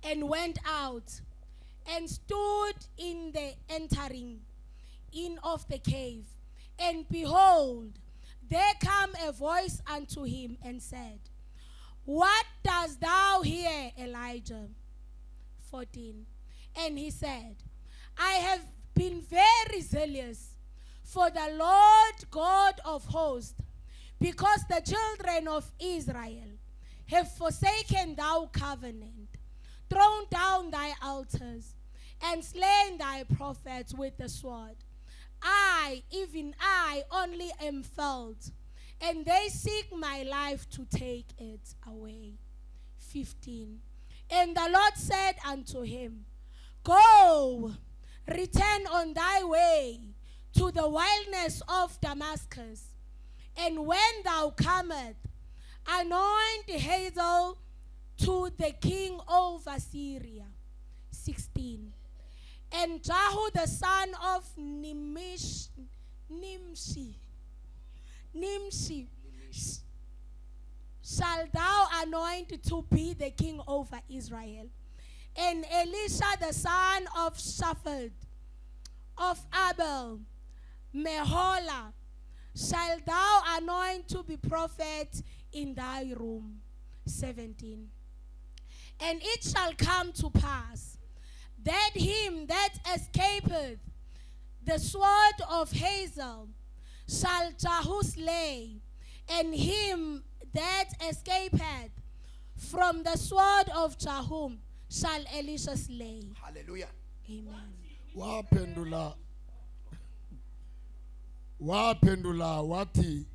and went out and stood in the entering in of the cave. And behold, there came a voice unto him and said, What dost thou here, Elijah? 14. And he said, I have been very zealous for the Lord God of hosts, because the children of Israel have forsaken thy covenant, thrown down thy altars, and slain thy prophets with the sword. I, even I, only am felt, and they seek my life to take it away. 15. And the Lord said unto him, Go, return on thy way to the wilderness of Damascus, and when thou comest, anoint Hazael to the king over Syria. 16. And Jehu the son of Nimshi shall thou anoint to be the king over Israel. And Elisha the son of Shaphat of Abel Meholah shall thou anoint to be prophet in thy room. 17. And it shall come to pass that him that escapeth the sword of Hazael shall Jehu slay, and him that escapeth from the sword of Jehu shall Elisha slay. Hallelujah. Amen. waphendula wathi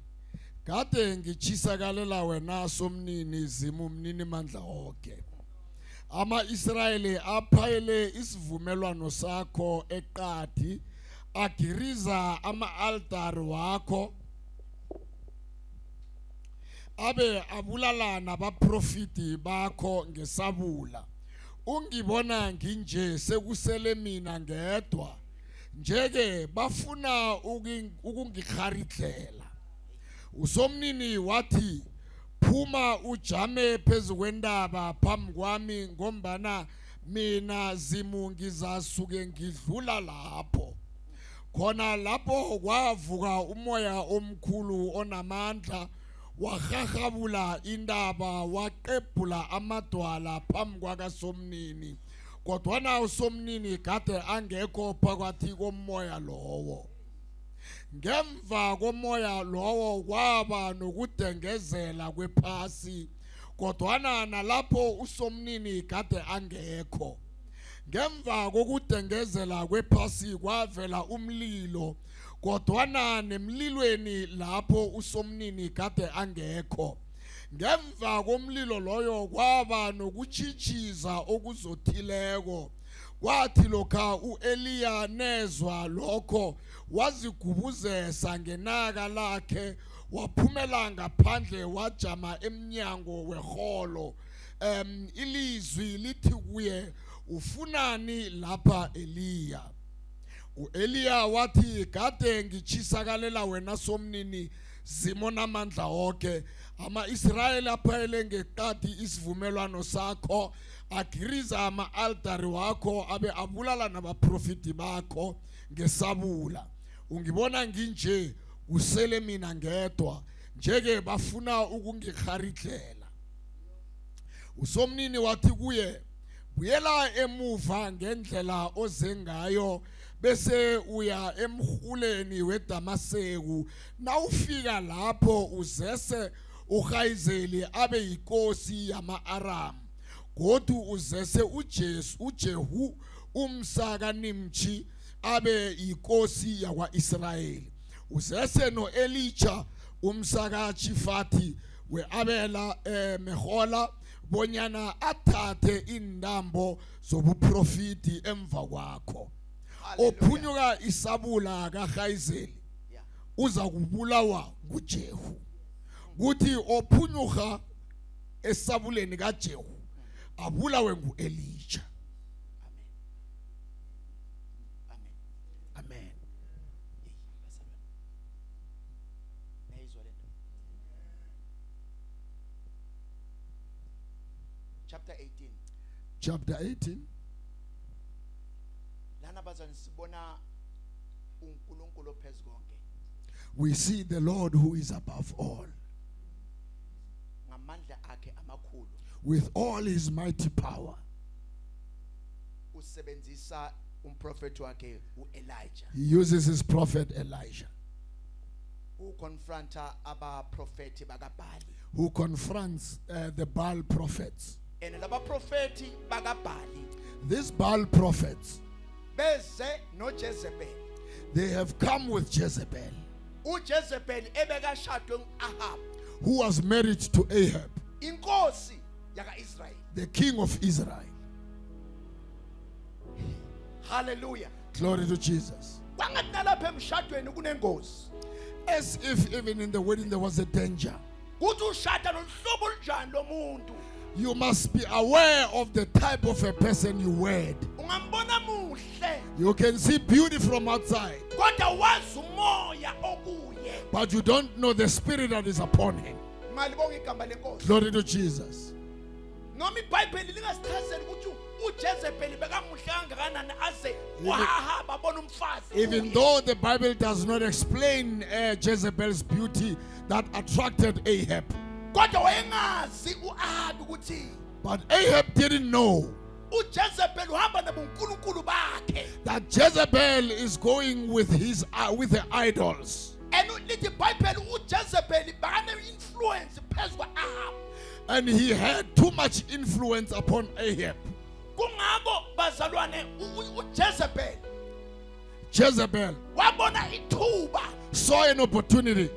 kade ngichisakalela wena somnini zimu mnini mandla wonke. Ama-Israyeli aphayele isivumelwano sakho eqadi, agiriza ama-altari wakho, abe abulala nabaprofiti bakho ngesabula. Ungibona nginje sekusele mina ngedwa, njeke bafuna ukungikharidlela. Usomnini wathi phuma ujame phezu kwendaba phambi kwami, ngombana mina zimu ngizasuke ngidlula lapho. Khona lapho kwavuka umoya omkhulu onamandla, wahahabula indaba, waqebhula amadwala phambi kwakasomnini. Kodwana usomnini kade angekho phakathi komoya lowo. Ngemva komoya lowo kwaba nokudengezela kwephasi, kodwana nalapho usomnini kade angekho. Ngemva kokudengezela kwephasi kwavela umlilo, kodwana nemlilweni lapho usomnini kade angekho. Ngemva komlilo loyo kwaba nokuchichiza okuzothileko. Kwathi lokha uEliya nezwa lokho, wazigubuzesa ngenaka lakhe, waphumela ngaphandle wajama emnyango weholo. Ilizwi lithi kuye, ufunani lapha Eliya? uEliya wathi kade ngichisakalela wena somnini zimona amandla wonke. Ama-Israyeli aphayele ngeqadi isivumelwano sakho, agiriza ama-altari wakho, abe abulala nabaprofiti bakho ngesabula. Ungibona nginje kusele mina ngedwa, njeke bafuna ukungikharidlela. Usomnini wathi kuye, buyela emuva ngendlela oze ngayo, bese uya emhuleni weDamaseko. Nawufika lapho uzese uHayizeli abe yinkosi yama-Aram, kodwa uzese uJehu umsaka Nimshi abe yinkosi yakwa-Israyeli. Uzese no-Elija umsaka Shafati we-Abela Mehola bonyana athathe indambo zobuprofiti emva kwakho. Ophunyuka isabula kaHayizeli uza kubulawa nguJehu. Kuthi ophunyuka esabuleni kaJehu abulawe nguElija. Amen. Chapter 18. Chapter 18. Lana bazani sibona uNkulunkulu ophezu konke. We see the Lord who is above all, Ngamandla akhe amakhulu with all his mighty power. usebenzisa umprofeti wakhe uElijah He uses his prophet Elijah, ukonfronta abaprofeti bakaBhali. who confronts the Baal prophets. And laba profeti bakaBhali These Baal prophets, beze noJezebel. they have come with Jezebel, uJezebel ebekashadwe nguAhab, who was married to Ahab, inkosi yakaIsrael. the king of Israel. Hallelujah. Glory to Jesus. Kwangathi nalapha emshadweni kunengozi. As if even in the wedding there was a danger. Kuthi ushada nohlobo olunjani lomuntu. You must be aware of the type of a person you wed. Ungambona muhle, You can see beauty from outside, kodwa wazi umoya okuye. but you don't know the spirit that is upon him. Malibonga igama lenkosi. Glory to Jesus. Noma iBhayibheli lingasichazeli ukuthi uJezebel bekamuhle kangakanani aze wahamba abona umfazi. Even though the Bible does not explain Jezebel's beauty that attracted Ahab, Kodwa wayengazi uAhab ukuthi but Ahab didn't know uJezebel uhamba nabonkulunkulu bakhe. that Jezebel is going with the idols. Lithi iBhayibheli uJezebel bakane influence phezu kwaAhab. And he had too much influence upon Ahab. Kungako bazalwane uJezebel Jezebel wabona ithuba saw an opportunity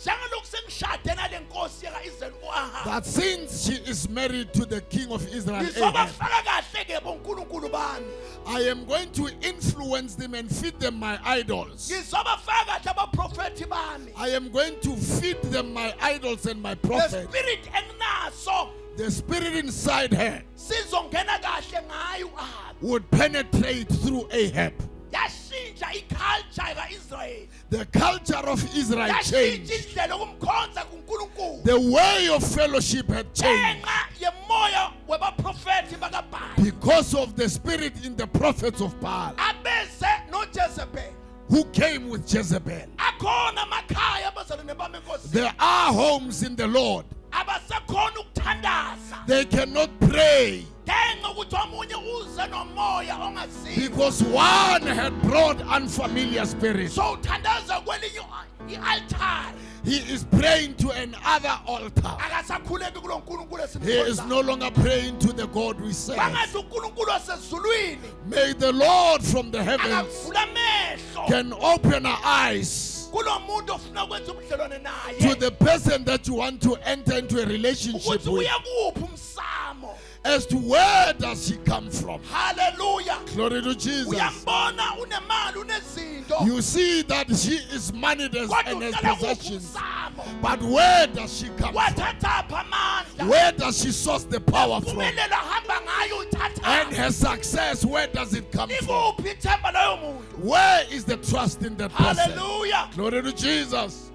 njengalokhu sengishade nale nkosi yaka-Israyeli u-Ahabi that since she is married to the king of Israel, Ahab, ngizobafaka kahle-ke bonkulunkulu bami I am going to influence them and feed them my idols. ngizobafaka kahle abaprofethi bami I am going to feed them my idols and my the prophets. spirit enginaso The spirit inside her sizongena kahle ngayo u-Ahabi would penetrate through Ahab. yashintsha iculture ka-Israyeli The culture of Israel yashintsha changed. indlela yokumkhonza kuNkulunkulu The way of fellowship had changed ngenxa yemoya webaprofethi bakaBhali because of the spirit in the prophets of Baal abeze noJezebeli who came with Jezebel. akhona amakhaya abazalwane bami enkosi There are homes in the Lord. abasakhona ukuthandaza They cannot pray ngenxa ukuthi omunye uze nomoya ongaziyo because one had brought unfamiliar spirits. so uthandaza kwelinye i-altari He is praying to another altar. akasakhuleki kulo nkulunkulu He is no esimkhonzayo longer praying to the God we serve. bangathi unkulunkulu wasezulwini May the Lord from the heavens akavula amehlo can open our eyes kulo muntu ofuna ukwenza ubudlelwane to naye the person that you want to enter into a relationship ukuthi with uye kuphi umsamo as to where does he come from. haleluya Glory to Jesus. uyambona unemali unezinto You see that she is moneyed kodwa and has uhlala kuphi possessions. umsamo But where does she come from? wathathapha amandla Where does she source the power from? impumelelo ahamba ngayo And uyithatha her success, where does it come from? ikuphi ithemba loyo muntu Where is the trust in that person? haleluya Glory to Jesus.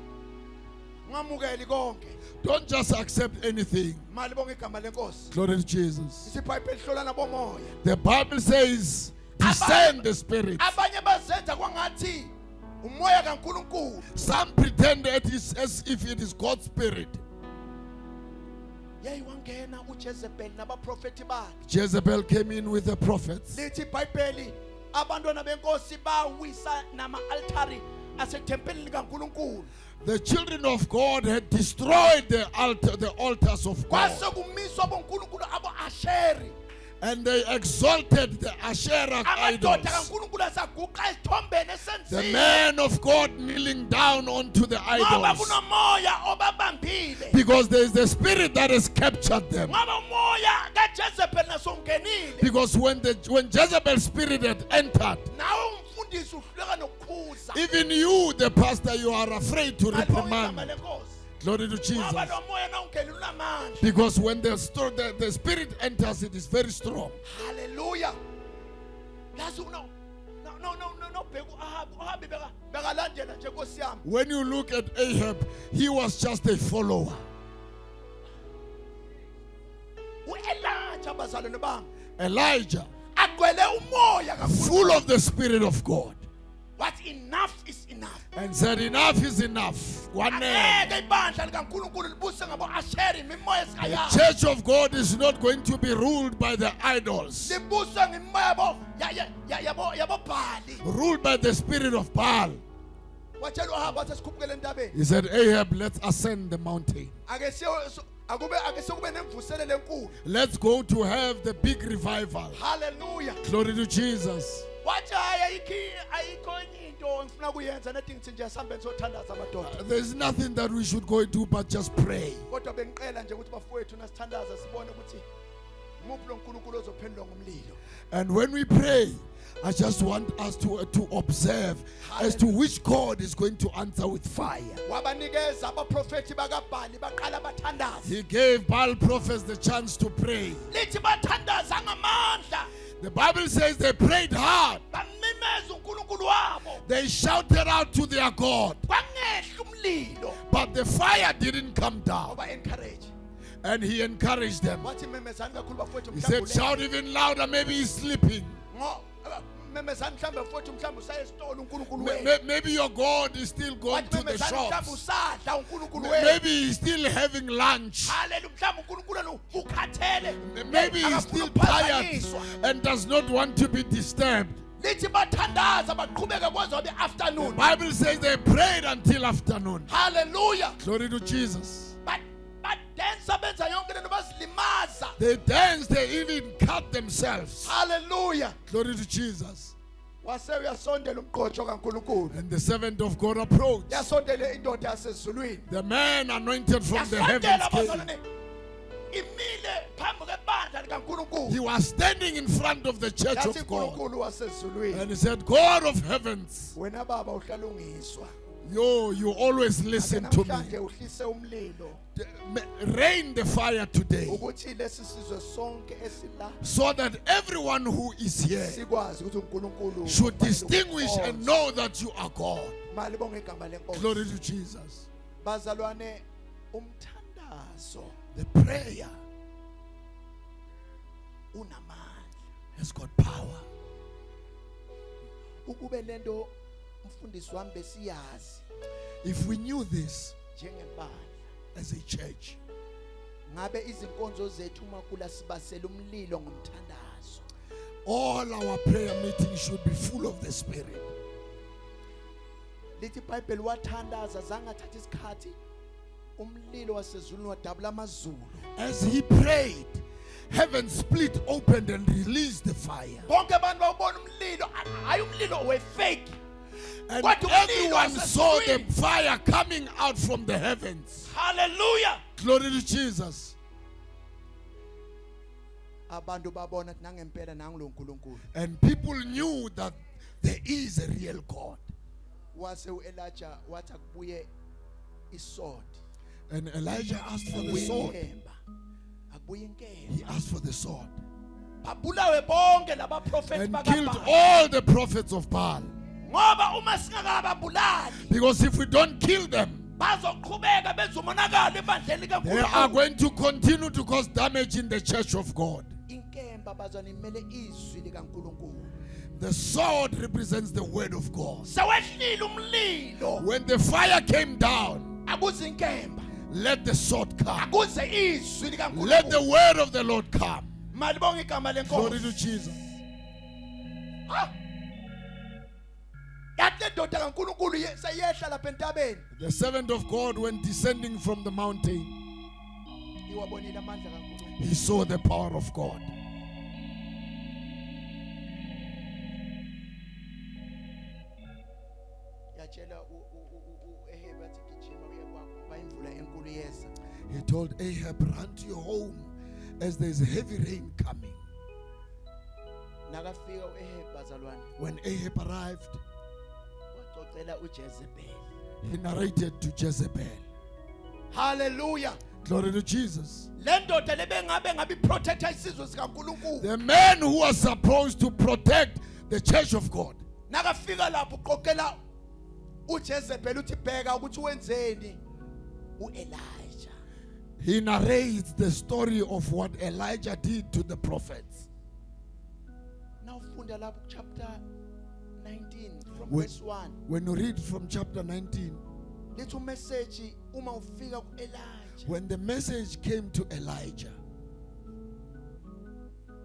ngamukeli konke Don't just accept anything. mali bonke igama lenkosi Glory to Jesus. isibhayibheli hlolana bomoya The Bible says, discern the spirit. abanye bazenza kwangathi umoya kaNkulunkulu Some pretend that it's as if it is God's spirit. yayi wangena uJezebeli nabaprofeti bakhe Jezebel came in with the prophets. lithi ibhayibheli abantwana benkosi bawisa nama-altari asethempelini likaNkulunkulu The children of God had destroyed the altars of kwase God. kumiswa bonkulunkulu abo-asheri And they exalted the Asherah amadoda idols. kaNkulunkulu asaguqa ezithombeni The esenziwe man of God kneeling down onto the ngoba idols. kunomoya obabambile Because there is the spirit that has captured them. ngoba umoya kaJezebeli naso ungenile Because when Jezebel's spirit had entered, nawe umfundisi uhluleka nokukhuza even you, the pastor, you are afraid to Ngalibonga igama reprimand. lenkosi Glory to ngoba Jesus. lo moya nawungenile unamandla Because when the spirit enters, it is very strong. haleluya yazi nobheka u-Ahabi bekalandela nje nkosi yami When you look at Ahab, he was just a follower. u-Elijah bazalwane bami Elijah, agcwele umoya kakhulu full of the spirit of God, what enough is enough and said, enough is enough. angeke ibandla likaNkulunkulu libuse ngabo-asheri imimoya The esikayazi church of God is not going to be ruled by the idols, libuse ngemimoya yabobhali ruled by the spirit of Baal. watshela u-Ahabi wathi sikhuphukele entabeni He said, Ahab, let's ascend the mountain. ake sekube nemvuselelo enkulu Let's go to have the big revival. haleluya Glory to Jesus. wathi hayi ayikho enye into ngifuna kuyenza nethi ngithi nje asihambeni sothandaza amadoda There's nothing that we should go do but just pray. kodwa bengiqela nje ukuthi bafowethu nasithandaza sibone ukuthi umuphi lo nkulunkulu ozophendulwa ngomlilo And when we pray, I just want us to observe as to which God is going to answer with fire. wabanikeza abaprofethi bakabhali baqala bathandaza He gave Baal prophets the chance to pray. lithi bathandaza ngamandla The Bible says they prayed hard. bamemeza unkulunkulu wabo They shouted out to their God. kwangehla umlilo But the fire didn't come down. ngoba encourage And he encouraged them. wathi memezani kakhulu bafowethu He said, mhlawumbe shout even louder. Maybe he's sleeping. memezani mhlawumbe mfowethu mhlawumbe usaye esitolo unkulunkulu wenu Maybe your God is still going wathi to the memezani mhlawumbe shops. usadla unkulunkulu wenu Maybe he's still having lunch. haleluya mhlawumbe unkulunkulu wenu ukhathele Maybe he's akafuna still tired ukuphazanyiswa. and does not want to be disturbed. lithi bathandaza baqhubeke kwaze be-afternoon Bible says they prayed until afternoon. haleluya Glory to Jesus. badensa benza yonke lento bazilimaza They danced, they even cut themselves. haleluya Glory to Jesus. wase uyasondela umqotho kaNkulunkulu And the servant of God approached. yasondele indoda yasezulwini The man anointed from the heavens yasondela came. bazalwane imile phambi kwebandla likaNkulunkulu He was standing in front of the church yathi of God. uNkulunkulu wasezulwini And he said, God of heavens, wena baba uhlala ungiswa you always listen to me. namhlanje uhlise umlilo Rain the fire today ukuthi lesi sizwe sonke esila so that everyone who is here sikwazi ukuthi uNkulunkulu should distinguish and know that you are God. mali bonke igama lenkosi Glory to Jesus. bazalwane umthandazo The prayer unamandla has got power. ukube lento mfundisi wami besiyazi If we knew this njengembandla as a church, ngabe izinkonzo zethu makula sibasela umlilo ngomthandazo all our prayer meetings should be full of the Spirit. lithi iBhayibheli wathandaza zange athatha isikhathi umlilo wasezulwini wadabula amazulu As he prayed, heaven split open and released the fire. bonke abantu bawubona umlilo hayi umlilo we-fake And What do we need everyone as a saw the screen? fire coming out from the heavens. hallelujah Glory to Jesus. abantu babona ukuthi nangempela nangulo nkulunkulu And people knew that there is a real God. wase u-elijah wathi akubuye isod And Elijah asked for the akubuye sword. inkemba akubuye He inkemba asked for the sword. babulawe bonke labaprofethi And killed bakaBhali all the prophets of Baal. ngoba uma singakababulali Because if we don't kill them, bazoqhubeka benza umonakalo ebandleni they are kaNkulunkulu going to continue to cause damage in the church of God. inkemba bazana imele izwi likaNkulunkulu The sword represents the word of God. sewehlile umlilo When the fire came down, akuze inkemba let the sword come. akuze izwi Let the likaNkulunkulu word of the Lord come. malibonga igama Glory to lenkosi Jesus. Ha! yathi le ndoda kaNkulunkulu seyehla lapha entabeni The servant of God, when descending from the mountain, iwabonile amandla kaNkulunkulu he saw the power of God. yatshela uEhebe athi gijima uye kwakho bayimvula enkulu yeza He told Ahab, run to your home as there's heavy rain coming. nakafika uEhebe bazalwane When Ahab arrived, wacocela uJezebel he narrated to Jezebel. hallelujah Glory to Jesus. le ndoda lebengabe ngabe iprotecta isizwe sikaNkulunkulu The man who was supposed to protect the church of God, nakafika lapho uqoqela uJezebel uthi bheka ukuthi wenzeni uElijah he narrates the story of what Elijah did to the prophets. now ufunda lapho chapter 19 from When- verse 1 When you read from chapter 19, lithi umessage uma ufika kuElijah when the message came to Elijah,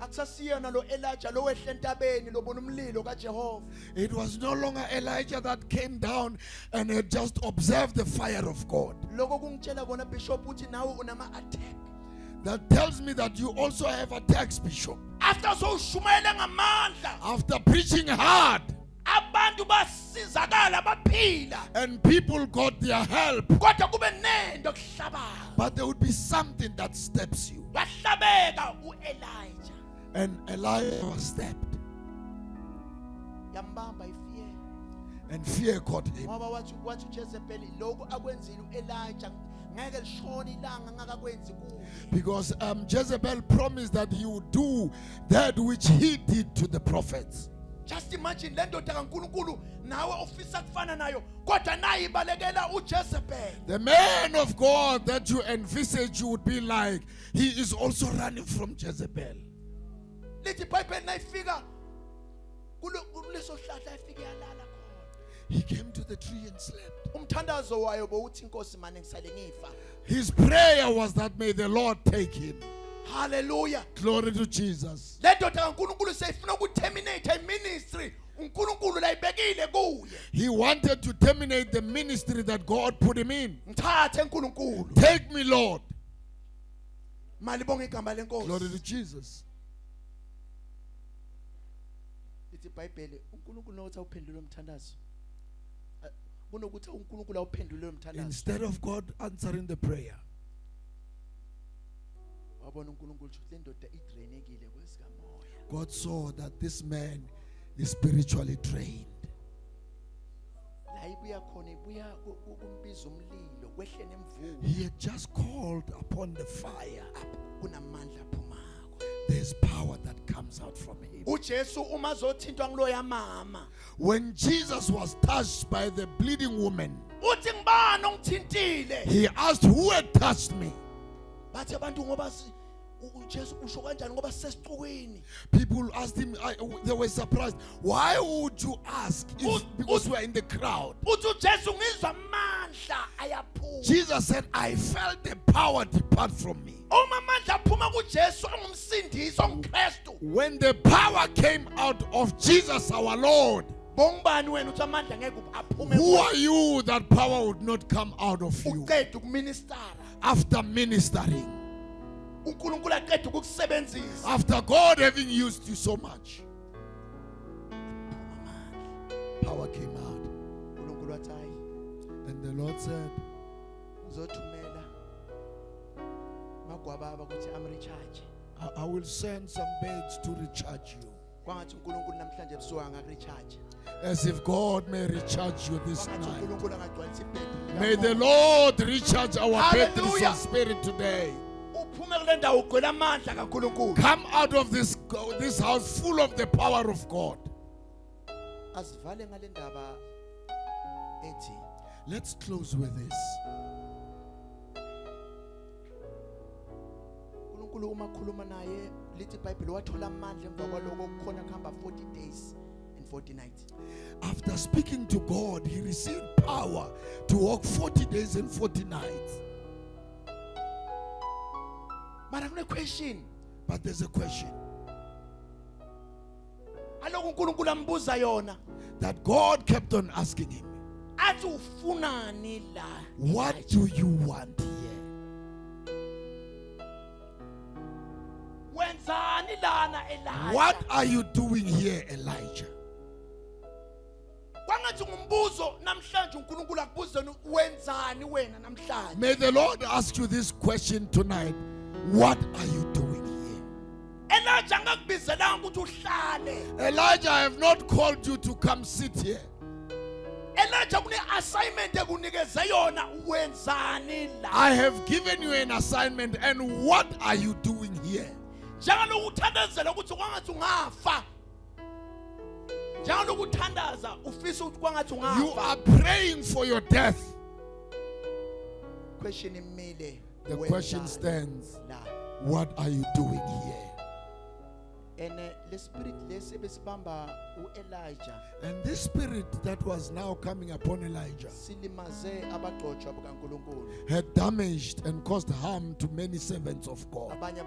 akusasiyona lo Elijah lo wehle entabeni lobona umlilo kaJehova it was no longer Elijah that came down and had just observed the fire of God. lokho kungitshela kona bishop uthi nawe unama attack That tells me that you also have attacks, Bishop. after sowushumayela ngamandla After preaching hard abantu basizakala baphila and people got their help, kodwa kube nento kuhlabaka but there would be something that steps you. wahlabeka uElijah And Elijah was stabbed, yambamba ifie and fear caught him. ngoba wathi uJezebel lokho akwenzile uElijah ngeke lishone ilanga ngakakwenzi kuye Because Jezebel promised that he would do that which he did to the prophets. just imagine le ndoda kaNkulunkulu nawe ofisa kufana nayo kodwa nayi ibalekela uJezebel The man of God that you envisage you would be like, he is also running from Jezebel. lithi iBhayibheli nayifika kuleso hlahla efike yalala khona He came to the tree and slept. umthandazo wayo bowuthi inkosi manje ngisale ngifa His prayer was that may the Lord take him. hallelujah Glory to Jesus. le ndoda kaNkulunkulu seyifuna ukuterminate iministry uNkulunkulu la ibekile kuye He wanted to terminate the ministry that God put him in. ngithathe uNkulunkulu Take me, Lord. malibonga igama Glory to lenkosi Jesus. lithi iBhayibheli uNkulunkulu nokuthi awuphendule umthandazo. Kunokuthi uNkulunkulu awuphendule umthandazo. Instead of God answering the prayer, Wabona uNkulunkulu ukuthi le ndoda idrainekile kwesikamoya. God saw that this man is spiritually drained. La ibuya khona ibuya kumbiza umlilo kwehle nemvubu. He had just called upon the fire. Kunamandla aphumako. There's power that comes out from him. uJesu uma azothintwa nguloya mama. When Jesus was touched by the bleeding woman, Uthi ngibani ongithintile? he asked, who had touched me? Bathi abantu ngoba uJesu usho kanjani ngoba sesicukweni. People asked him, they were surprised. Why would you ask? Because we are in the crowd. Uthi uJesu ngizwa amandla ayaphuma. Jesus said, I felt the power depart from me. Uma amandla aphuma kuJesu ongumsindisi ongKristu. When the power came out of Jesus our Lord, Bongibani wena uthi amandla ngeke aphume. who are you that power would not come out of you? Uqeda ukuministera. After ministering, uNkulunkulu aqeda ukukusebenzisa. after God having used you so much, power came out. uNkulunkulu wathi hayi And the Lord said, uzothumela magwababa ukuthi amrecharge. I will send some beds to recharge you. Kwangathi uNkulunkulu namhlanje ebusuku angakrecharge. As if God may recharge you this Kwangathi night. uNkulunkulu angagcwalisa ibhedi. May the Lord recharge our batteries Hallelujah. of spirit today. uphume kule ndawo ugcwele amandla kaNkulunkulu. Come out of this house full of the power of God. Asivale ngale ndaba ethi Let's close with this. uNkulunkulu uma khuluma naye lithi iBhayibheli wathola amandla emva kwaloko kukhona kuhamba 40 days and 40 nights. After speaking to God, he received power to walk 40 days and 40 nights. Mara kune question. But there's a question Aloku uNkulunkulu ambuza yona. that God kept on asking him, Athi ufunani la? what do you want here? Wenzani lana Elijah? What are you doing here, Elijah? Kwangathi ngumbuzo namhlanje uNkulunkulu akubuze wenzani wena namhlanje. May the Lord ask you this question tonight. What are you doing here? Elijah ngakubizelanga ukuthi uhlale. Elijah, I have not called you to come sit here. Elijah kune assignment ekunikeze yona wenzani la? I have given you an assignment, and what are you doing here? Njalo uthandazela ukuthi kwangathi ungafa. Njalo ukuthandaza ufisa ukuthi kwangathi You ungafa. are praying for your death. Question imile. The question stands, la. what are you doing here? And the spirit lesi besibamba uElijah And this spirit that was now coming upon Elijah silimaze abagcotshwa bukaNkulunkulu. had damaged and caused harm to many servants of God. Abanye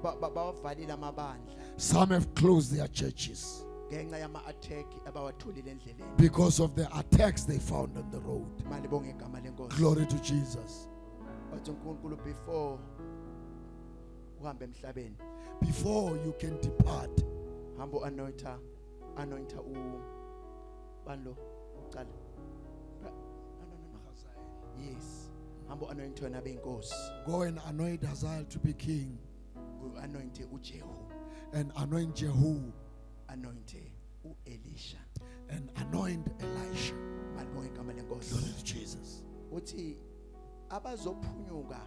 bawavalile amabandla Some have closed their churches ngenxa yama-attack abawatholile endleleni. because of the attacks they found on the road. Malibonge igama lenkosi. Glory to Jesus. Wathi uNkulunkulu before uhambe emhlabeni Before you can depart, hambo anointa u banlo uqala. No. Yes. Hambo anointa wena benkosi. go and anoint Hazael to be king, Anointe uJehu. and anoint Jehu, Anointe uElisha. and anoint Elisha. Malibonge igama Glory lenkosi. to Jesus. Uthi abazophunyuka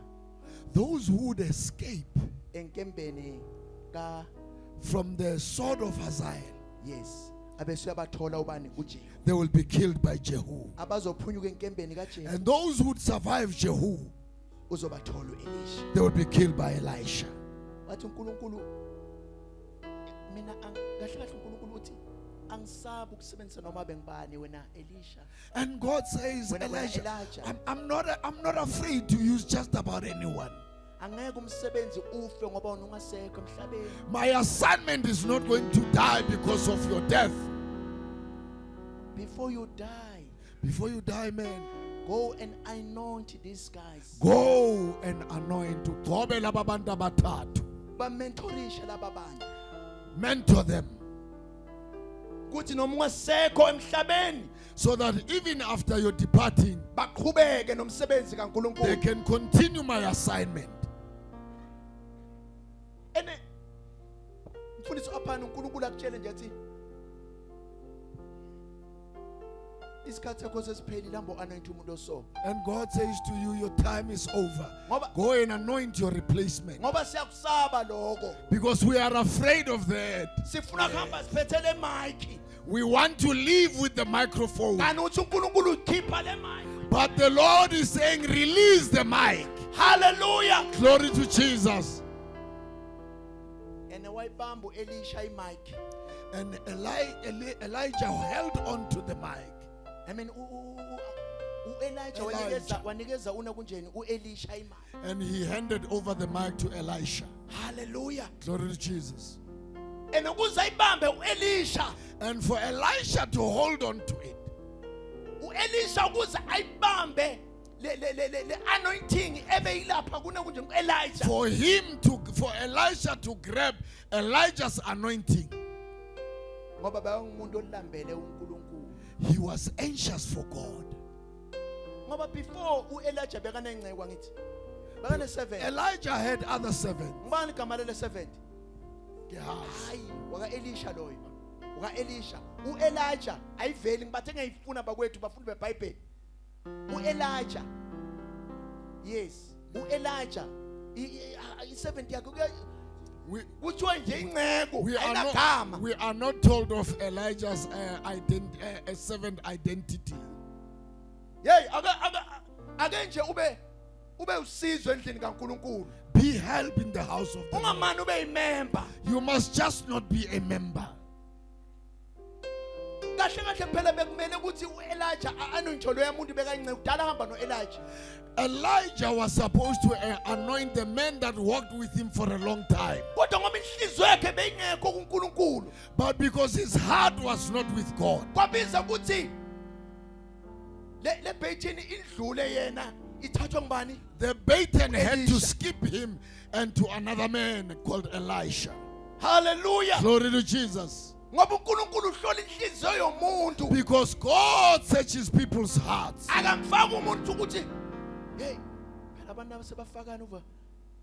Those who would escape enkembeni ka from the sword of Hazael, yes abesuyabathola ubani uJehu. they will be killed by Jehu. Abazophunyuka enkembeni kaJehu And those who would survive Jehu, uzobathola uElisha. they will be killed by Elisha. Wathi uNkulunkulu mina kahle kahle uNkulunkulu uthi angisabi ukusebenzisa noma bengibani wena Elisha. And God says, Wena Elijah, Elijah. I'm not afraid to use just about anyone. Angeke umsebenzi ufe ngoba wena ungasekho emhlabeni. My assignment is not going to die because of your death. Before you die, Man, go and anoint these guys. go and anoint. Ugcobele ababantu abathathu. Bamentorishe laba bantu. Mentor them. kuthi noma ungasekho emhlabeni so that even after you're departing, baqhubeke nomsebenzi they kaNkulunkulu. can continue my assignment. Ene mfundisi aphana uNkulunkulu akutshele nje athi isikhathi sakho sesiphelile lambo anoint umuntu oso. And God says to you, your time is over. Ngoba Go and anoint your replacement. ngoba siyakusaba lokho. Because we are afraid of that. Sifuna kuhamba siphethe le mic. We want to live with the microphone. Kanti uthi uNkulunkulu ukhipha le mic. But the Lord is saying, release the mic. Hallelujah. Glory to Jesus. And wayibamba Elisha imic. And Elijah held on to the mic. I mean Elijah wanikeza una kunjeni uElisha imic. And he handed over the mic to Elisha. Hallelujah. Glory to Jesus. And ukuze ayibambe uElisha. And for Elisha to hold on to it. uElisha ukuze ayibambe le anointing ebeyilapha kuna kunje uElijah. For Elisha to grab Elijah's anointing. Ngoba bayengumuntu olambele uNkulunkulu. He was anxious for God. Ngoba before uElijah bekanengcekwa ngithi. Bekane 7. Elijah had other servants. Ngibani igama lele 7? Gehazi. Hayi, waka Elisha loyo. Waka Elisha. uElijah ayiveli ngibathe ngiyifuna bakwethu bafuna beBhayibheli. uElijah. Yes, uElijah. I-7 yakhe kuthiwa nje ingceko ayinagama. We are not told of Elijah's servant identity. Hey, ake nje ube usizwe endlini kaNkulunkulu. Be help in the house of the Lord. Ungamani ube yimember. You must just not be a member. Kahle kahle phela bekumele ukuthi uElijah anointo lo yamuntu bekancane kudala hamba noElijah. Elijah was supposed to anoint the men that walked with him for a long time. Kodwa ngoba inhliziyo yakhe beyingekho kuNkulunkulu. But because his heart was not with God. Kwabiza ukuthi le Bethini indlule yena ithathwa ngubani? The Bethany had to Elisha. skip him and to another man called Elisha. Hallelujah. Glory to Jesus. Ngoba uNkulunkulu uhlola inhliziyo yomuntu. Because God searches people's hearts. Akamfaka umuntu ukuthi hey phela abantu abasebafakana over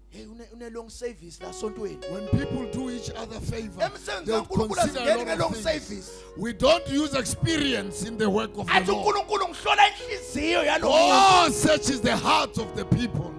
hey une long service la sontweni. When people do each other favor, Emsebenzini they'll kaNkulunkulu consider asingeni a lot nge-long of things. service. We don't use experience in the work of Athi the Lord. uNkulunkulu ngihlola inhliziyo yalo muntu. God searches the hearts of the people.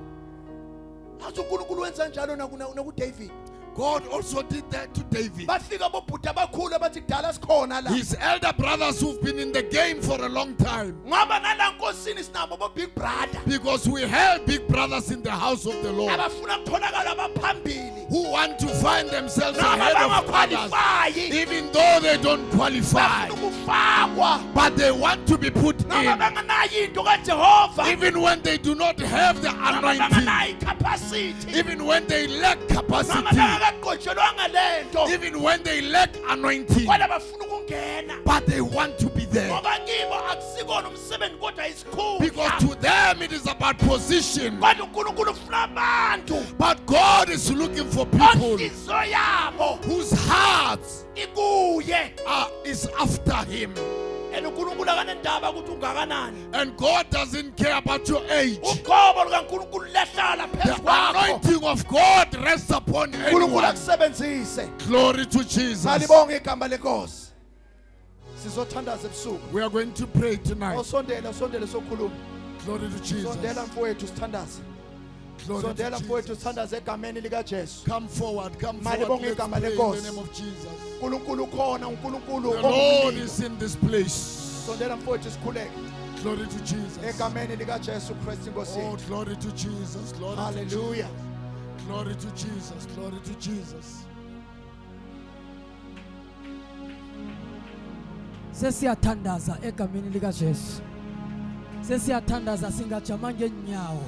Athi uNkulunkulu wenza njalo nakuDavid. God also did that to David. Bafika bobhuti abakhulu abathi kudala sikhona la. His elder brothers who've been in the game for a long time. Ngoba nala nkosini sinabo bo big brother. Because we have big brothers in the house of the Lord Abafuna ukutholakala abaphambili. who want to find themselves Noma ahead of others, bangaqualify. even though they don't qualify. Bafuna ukufakwa. But they want to be put Noma in, banganayo into kaJehova. even when they do not have the Noma anointing, banganayo capacity. even when they lack Noma capacity, bangaqotshelwanga lento. even when they lack anointing, Kodwa bafuna ukungena. but they want to be there. Ngoba kibo akusikona umsebenzi kodwa Because isikhundla. to them it is about position. Kodwa uNkulunkulu ufuna abantu But God is looking for people onhliziyo yabo whose hearts ikuye. is after Him. And uNkulunkulu akanendaba ukuthi ungakanani. And God doesn't care about your age. Ugobo lukaNkulunkulu lehlala The phezu kwakho. anointing of God rests upon uNkulunkulu anyone. akusebenzise. Glory to Jesus. Salibonge igama lenkosi. Sizothandaza ebusuku. We are going to pray tonight. Osondela sokhuluma. Glory to Jesus. Sondela mfowethu sithandaze. Glory Sondela to mfowethu Jesus. sithandaze egameni likaJesu. Come forward, come Mali forward. bonke Let's igama pray in lenkosi. the name of Jesus. uNkulunkulu khona, uNkulunkulu The Lord ongumlilo. is in this place. Sondela mfowethu sikhuleke. Glory to Jesus. Egameni likaJesu Kristu Nkosi. Oh, glory to Jesus. Glory to Hallelujah. Jesus. Glory to Jesus. Glory to Jesus. Sesiyathandaza egameni likaJesu. Sesiyathandaza singajama ngenyawo.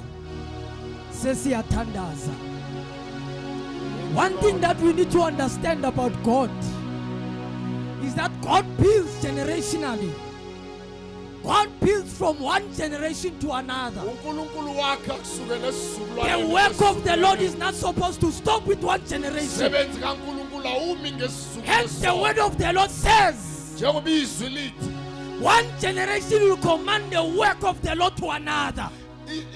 Sesiyathandaza. One thing that we need to understand about God is that God builds generationally. God builds from one generation to another. uNkulunkulu wakhe kusukela esizukulwaneni The work of the Lord is not supposed to stop with one generation. Sebenzi kaNkulunkulu awumi ngesizukulu Hence the esisodwa. word of the Lord says, njengoba izwi lithi one generation will command the work of the Lord to another.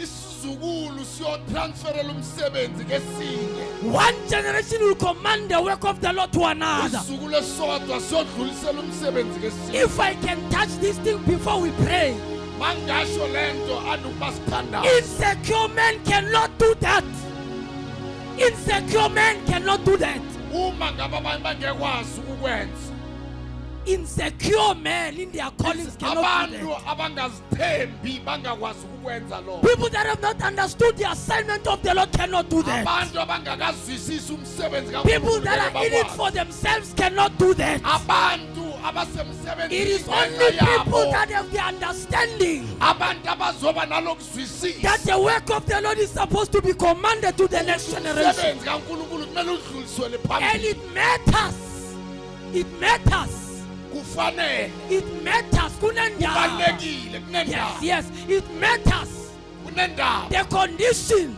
isizukulu siyotransferela umsebenzi kesinye One generation will command the work of the Lord to another. isizukulu esodwa siyodlulisela umsebenzi kesinye If I can touch this thing before we pray, mangasho lento anukuba sithandaza insecure men cannot do that. Insecure men cannot do that. uma ngabe abantu bangekwazi ukukwenza Insecure men in their callings cannot do abantu that. abangazithembi bangakwazi ukwenza lokho People that have not understood the assignment of the Lord cannot do that. abantu abangakazwisisi umsebenzi People that are in it for themselves cannot do that. abantu It abasemsebenzini is only people that have the understanding abantu abazoba nalokuzwisisa that the work of the Lord is supposed to be commanded to the next generation. umsebenzi kaNkulunkulu kumele udluliselwe And phambili it matters. It matters. kufanele It matters. Kunendaba. kubalekile kunendaba Yes, it matters. kunendaba The condition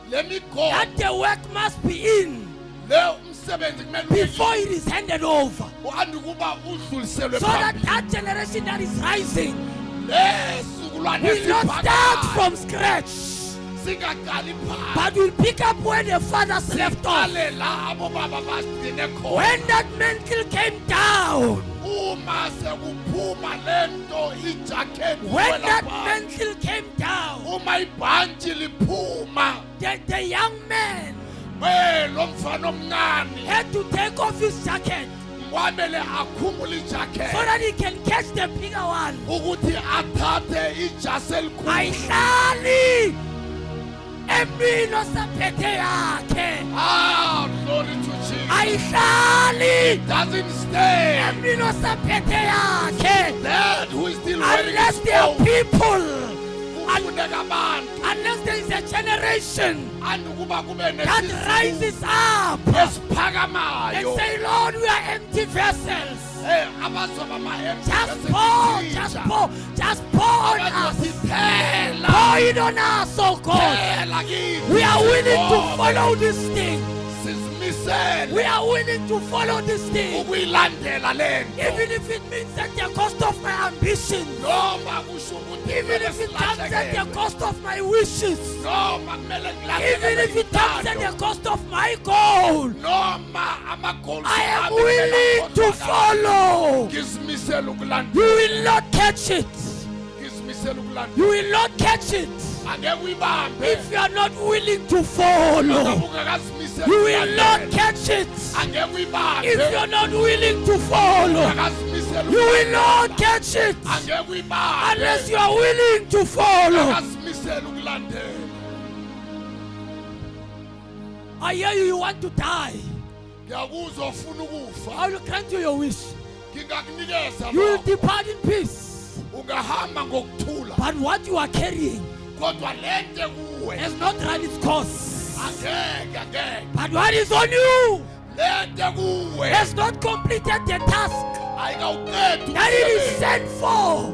le migomo that the work must be in le umsebenzi kumele before it is handed over. andikuba udluliselwe So that phambili that generation that is rising lesizukulwane will not start esiphakathi from scratch, singaqali phansi but will pick up where the fathers left off. siqale la abobaba basigcine khona When that mantle came down, uma sekuphuma lento ijacket when that mantle came down, uma ibhantshi liphuma the young man lo mfana omncane had to take off his jacket kwamele akhumule ijacket so that he can catch the bigger one. ukuthi athathe ijasi elikhulu Ayihlali emino saphethe yakhe. glory to Jesus Ayihlali doesn't stay emino saphethe yakhe. that who is still wearing Unless his there are coat people, kufuneka abantu unless there is a generation andikuba kube that rises up and esiphakamayo say, Lord, we are empty vessels. abazoba Just pour, just pour, just pour on us. Pour it on us, oh God. We are willing to follow this thing. We are willing to follow this thing. ukuyilandela lento Even if it means at the cost of my ambition. noma kusho ukuthi Even if it comes at the cost of my wishes. noma kumele Even if it comes at the cost of my goal. noma amagoli I am willing to follow. ngizimisela You ukulandela will not catch it. ngizimisela ukulandela You will not catch it angeke uyibambe if you are not willing to follow. ungakazimisela You will not catch it angeke uyibambe if you are not willing to follow. ungakazimisela You will not catch it angeke uyibambe unless you are willing to follow. ungakazimisela ukulandela I hear you, you want to die. ngiyakuzwa ufuna ukufa I will grant you your wish. ngingakunikeza You will lokho depart in peace. ungahamba ngokuthula But what you are carrying kodwa lento kuwe has not run its course. angeke But what is on you lento kuwe has not completed the task ayikawuqedi that it is umsebenzi. sent for.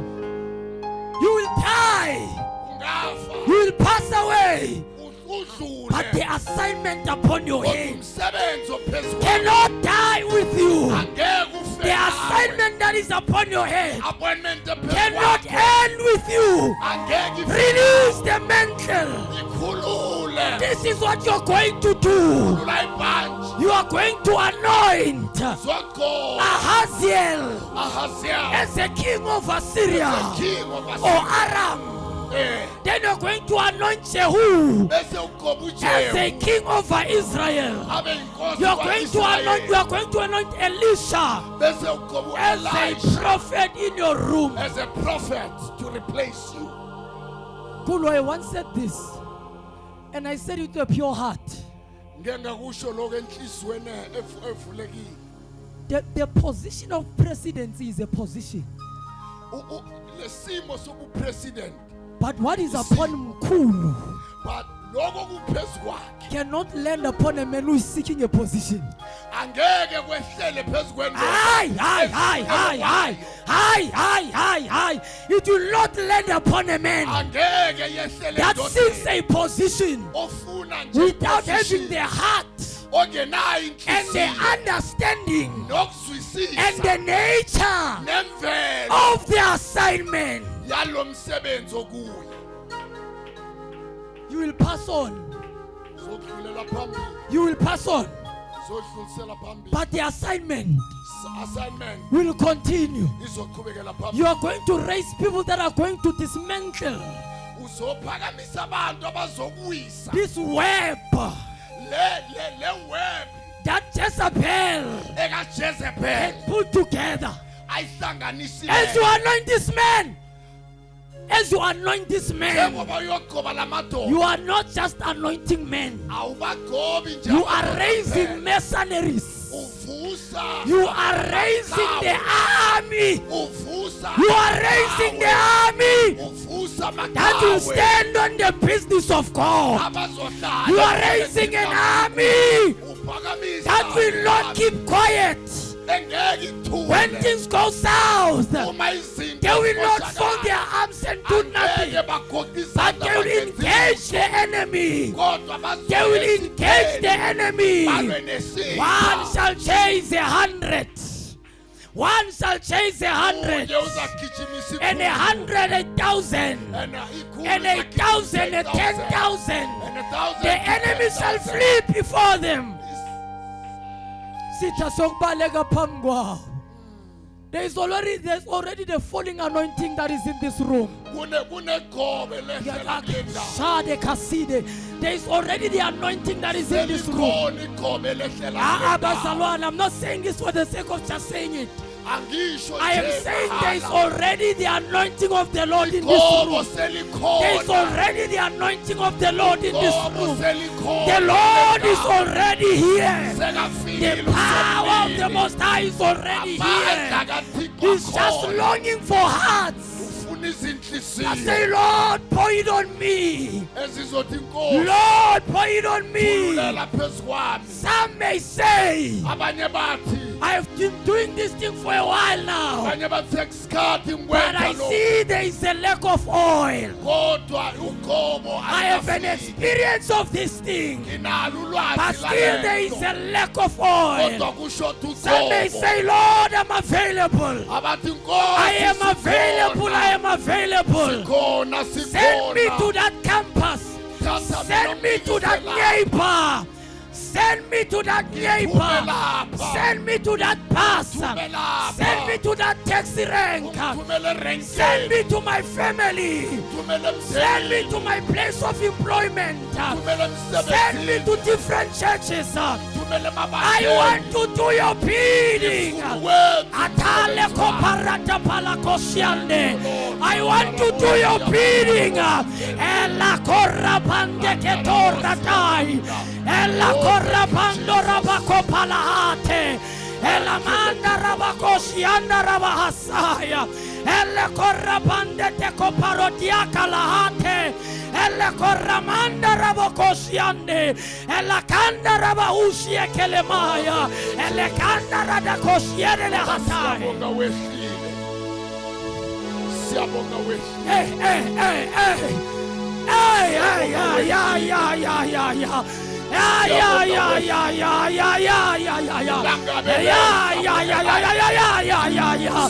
You will die. ungafa You will pass away. udlule But the assignment upon your kodwa head umsebenzi ophezu cannot die with you. angeke ufe The nawe. assignment that is upon your head appointment ephezu cannot kwakho end with you. angeke ife Release the mantle. ikhulule This is what you're going to do. khulula ibhantshi You are going to anoint zogqoka Ahaziel Ahaziya as the king of Assyria king of or Aram. Then you're going to anoint Jehu bese uqoba as the uJehu king over Israel. abe inkosi You are going to anoint Elisha bese uqoba as a uElisha prophet in your room. as a prophet to replace you Kulu, I once said this, and I said it with a pure heart. ngeke ngakusho lokho enhlizweni evulekile The position of presidency is a position. lesimo sobupresident But what is upon Mkulu but lokho kuphezu kwakhe cannot land upon a man who is seeking a position. angeke kwehlele phezu kwendoda Aye. It will not land upon a man angeke yehlele that endodeni seeks a position ofuna nje without having position, the heart ongenayo and the inhliziyo understanding and nokuzwisisa the nature nemvelo of the assignment, yalo msebenzi okuyo you will pass on. sokudlulela phambili You will pass on. sodlulisela phambili But the assignment assignment will continue. izoqhubekela You phambili are going to raise people that are going to dismantle uzophakamisa abantu abazokuwisa this web le web that Jezebel ekaJezebel put together. ayihlanganisile As you anoint this man, as you anoint this man, njengoba uyogcoba lamadoda you are not just anointing men. awubagobi nje You are raising mercenaries. uvusa You are raising the army. uvusa You are raising the army uvusa that will makawe stand on the business of God. abazohlala You are raising an army uphakamisa that will not keep quiet. engeke ithuke When things go south, uma izinto they will not zimoshakala, fold their arms and do nothing. angeke bagoqe But izandla they will bangenzi engage the enemy. kodwa They will engage the enemy. balwe nesifo One shall chase 100. One shall chase 100. Unye uzagijimisa And ikhulu. 100,000. And ikhulu And 1,000 and 10,000. The enemy shall flee before them. Sitha sokubaleka phambi kwawo. There's already the falling anointing that is in this room. kunegobe lehlela kule ndawo Shade kaside. There is already the anointing that is in this room. selikhona igobe lehlela kule ndawo. Bazalwane, I'm not saying this for the sake of just saying it. Angisho I am nje saying there is mahala. already the anointing of the Lord in this Igobo room. selikhona. There is already the anointing of the Lord in this Igobo room. selikhona The Lord kule is ndawo. already here. Sekafikile The power of the usomnile. Most High is already Amandla here. kaThixo He's just akhona. longing for hearts. Ufuna izinhliziyo I say, Lord, pour it on me. ezizothi inkosi Lord, pour it on me. thululela phezu kwami. Some may say, Abanye bathi I have been doing this thing for a while now. abanye bathi sekusikhathi But I ngikwenza lokho. see there is a lack of oil. Kodwa ugobo I have an alukafiki. experience of this thing. Nginalo But ulwazi still there is lalento. a lack of oil. Kodwa kushoda Some may ugobo. say, Lord, I'm available. Abathi inkosi I am available. I am available. Sikhona, Send me sikhona. to that campus. Thatha Send me to that mina neighbor. Send me to that neighbor. lapha. Send me to that bus. Ngithume lapha. Send me to that taxi rank. Ngithumele Send erenkeni. me to my family. Ngithumele Send me emzeni. to my place of employment. Ngithumele Send me emsebenzini. to different churches. Ngithumele I emabandleni. want to do your bidding. Ngifuna ukwenza Atale umsebenzi wami. koparata palakosiande. I want to do your bidding. Ela korabande ketoratai. Ela korabando rabako palahate. Ela manda rabakosianda rabahasaya. Ela korabande teko parodiaka lahate. Ela koramanda rabakosiande. Ela kanda rabahusie kelemaya. Ela kanda radakosiere lehatai. Siyabonga wehlile. Siyabonga wehlile. Hey, hey, hey, hey. Hey, hey, yeah, yeah, yeah, yeah, yeah, yeah. Yeah, yeah, yeah, yeah, yeah, yeah, yeah, yeah, yeah, yeah. Yeah, yeah, yeah, yeah, yeah, yeah, yeah, yeah, yeah.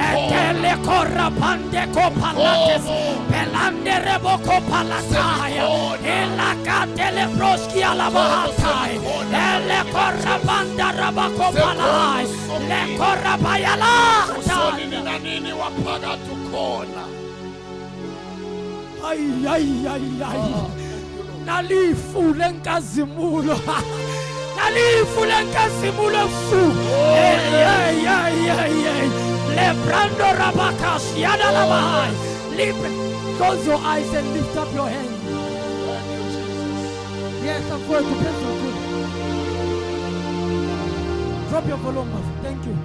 Etele korapande kopalates. Pelande rebo kopalataya. Ela katele broski alabahatai. Ele korapanda rabakopalai. Le korabayala. Usonini na nini waphakathi ukhona. Ay, ay, ay, ay. Nalifu lenkazimulo. Nalifu lenkazimulo fu. Ay, ay, ay, ay, ay. Lebrando rabakas yada labahai. Libre. Close your eyes and lift up your hand. Yes, I'm going to bless your good. Drop your volume off. Thank you.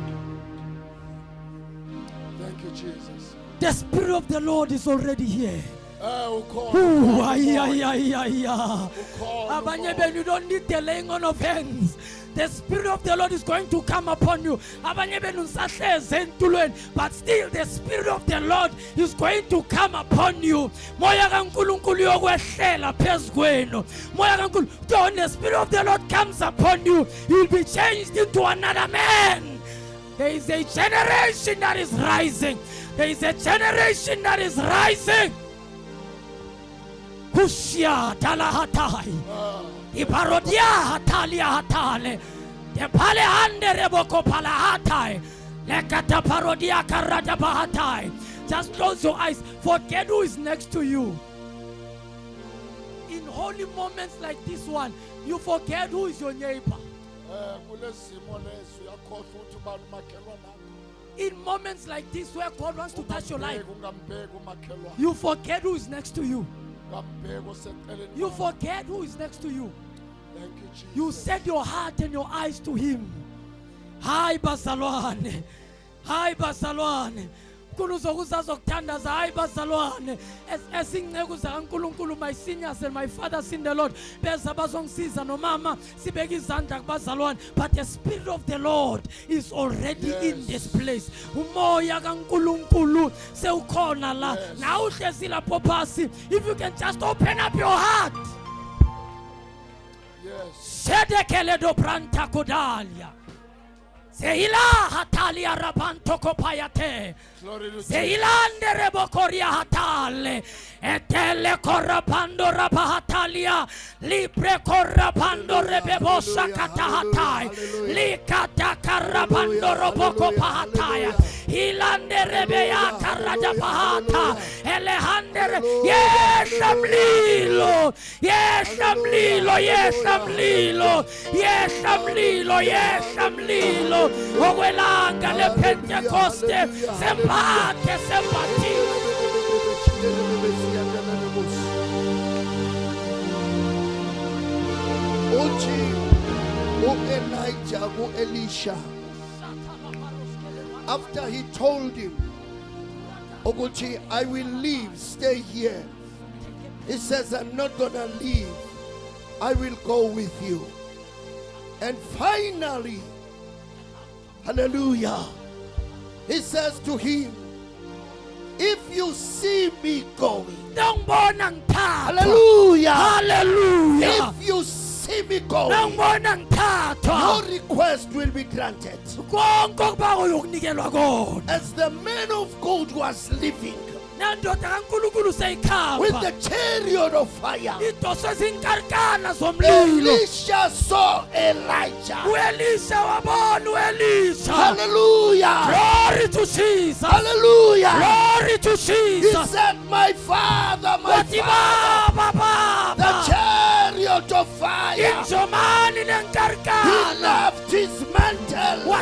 Thank you, Jesus. The Spirit of the Lord is already here. Ukhona. Ooh, ay, ay, ay, ay, ay. Ukhona. Abanye benu, you don't need the laying on of hands. The Spirit of the Lord is going to come upon you. Abanye benu nisahlezi entulweni, but still the Spirit of the Lord is going to come upon you. Moya kaNkulunkulu yokwehlela phezu kwenu. Moya kaNkulunkulu, when the Spirit of the Lord comes upon you, you will be changed into another man. There is a generation that is rising. There is a generation that is rising. Kushia talahatai. Iparodia hatalia hatale. De pale hande reboko palahatai. Lekata parodia karata bahatai. Just close your eyes. Forget who is next to you. In holy moments like this one, you forget who is your neighbor. In moments like this where God wants to touch your life, you forget who is next to you. You forget who is next to you. Thank you, Jesus. You set your heart and your eyes to Him. Hi bazalwane. Hi bazalwane. Kuluzokuzazokutandaza hayi bazalwane. Esingceku zakaNkulunkulu, my seniors and my fathers in the Lord, beza bazongisiza nomama sibeka izandla kubazalwane. But the Spirit of the Lord is already in this place. Umoya kaNkulunkulu sewukhona la. Na uhlezi lapho phasi. If you can just open up your heart. Yes. Sedekele do branta kodalia. Seila hatalia rabanto kopayate. Seilande rebokoria hatale. Etele korabando rabahatalia. Libre korabando rebebosa katahatai. Likata karabando roboko pahataya. Hilande rebeya karada bahata. Elehandere. Yes, amlilo. Yes, amlilo. Yes, amlilo. Yes, amlilo. Yes, amlilo. Okwelanga le Pentecoste sempate sempatile. Uthi Elijah, Elisha, after he told him, Oguchi, I will leave, stay here. He says, I'm not gonna leave. I will go with you. And finally, hallelujah, he says to him, if you see me going, hallelujah, Hallelujah. if you see me going, your request will be granted. As the man of God was living with the chariot of fire, Elisha saw Elijah. Hallelujah. Glory to Jesus. Hallelujah. Glory to He Jesus. said, my father, the chariot of fire. He left his mantle.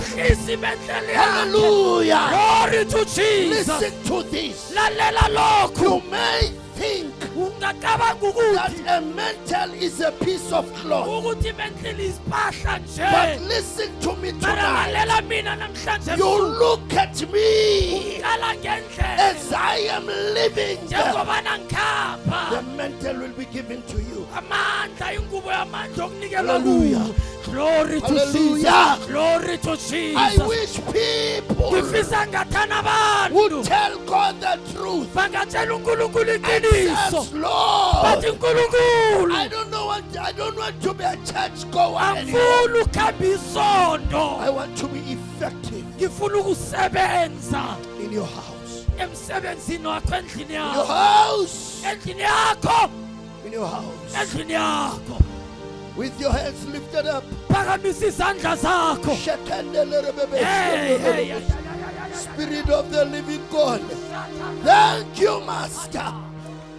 Hallelujah. Glory to Jesus. Listen to this. Lalela lokhu. You may think that a mantle is a piece of cloth. But listen to me tonight. You look at me as I am living. The mantle will be given to you. Hallelujah. Glory to Hallelujah. Jesus. Glory to Jesus. I wish people would tell God the truth. And says, Lord, I don't want to be a church goer anymore. I want to be effective in your house. In your house. In your house. With your hands lifted up. Spirit of the living God. Thank you, Master.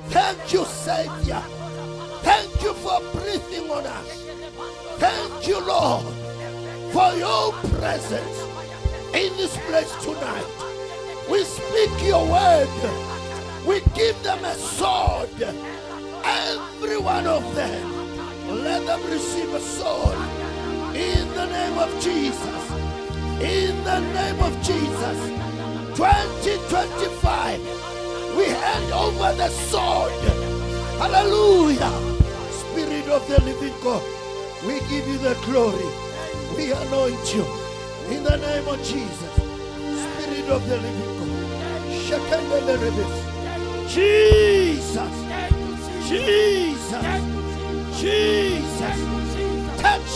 Thank you, Savior. Thank you for breathing on us. Thank you, Lord, for your presence in this place tonight. We speak your word. We give them a sword. Every one of them. Let them receive a sword. In the name of Jesus. In the name of Jesus. 2025. We hand over the sword. Hallelujah. Spirit of the living God. We give you the glory. We anoint you in the name of Jesus. Spirit of the living God. Shekendele rebes. Jesus. Jesus. Jesus. Touch.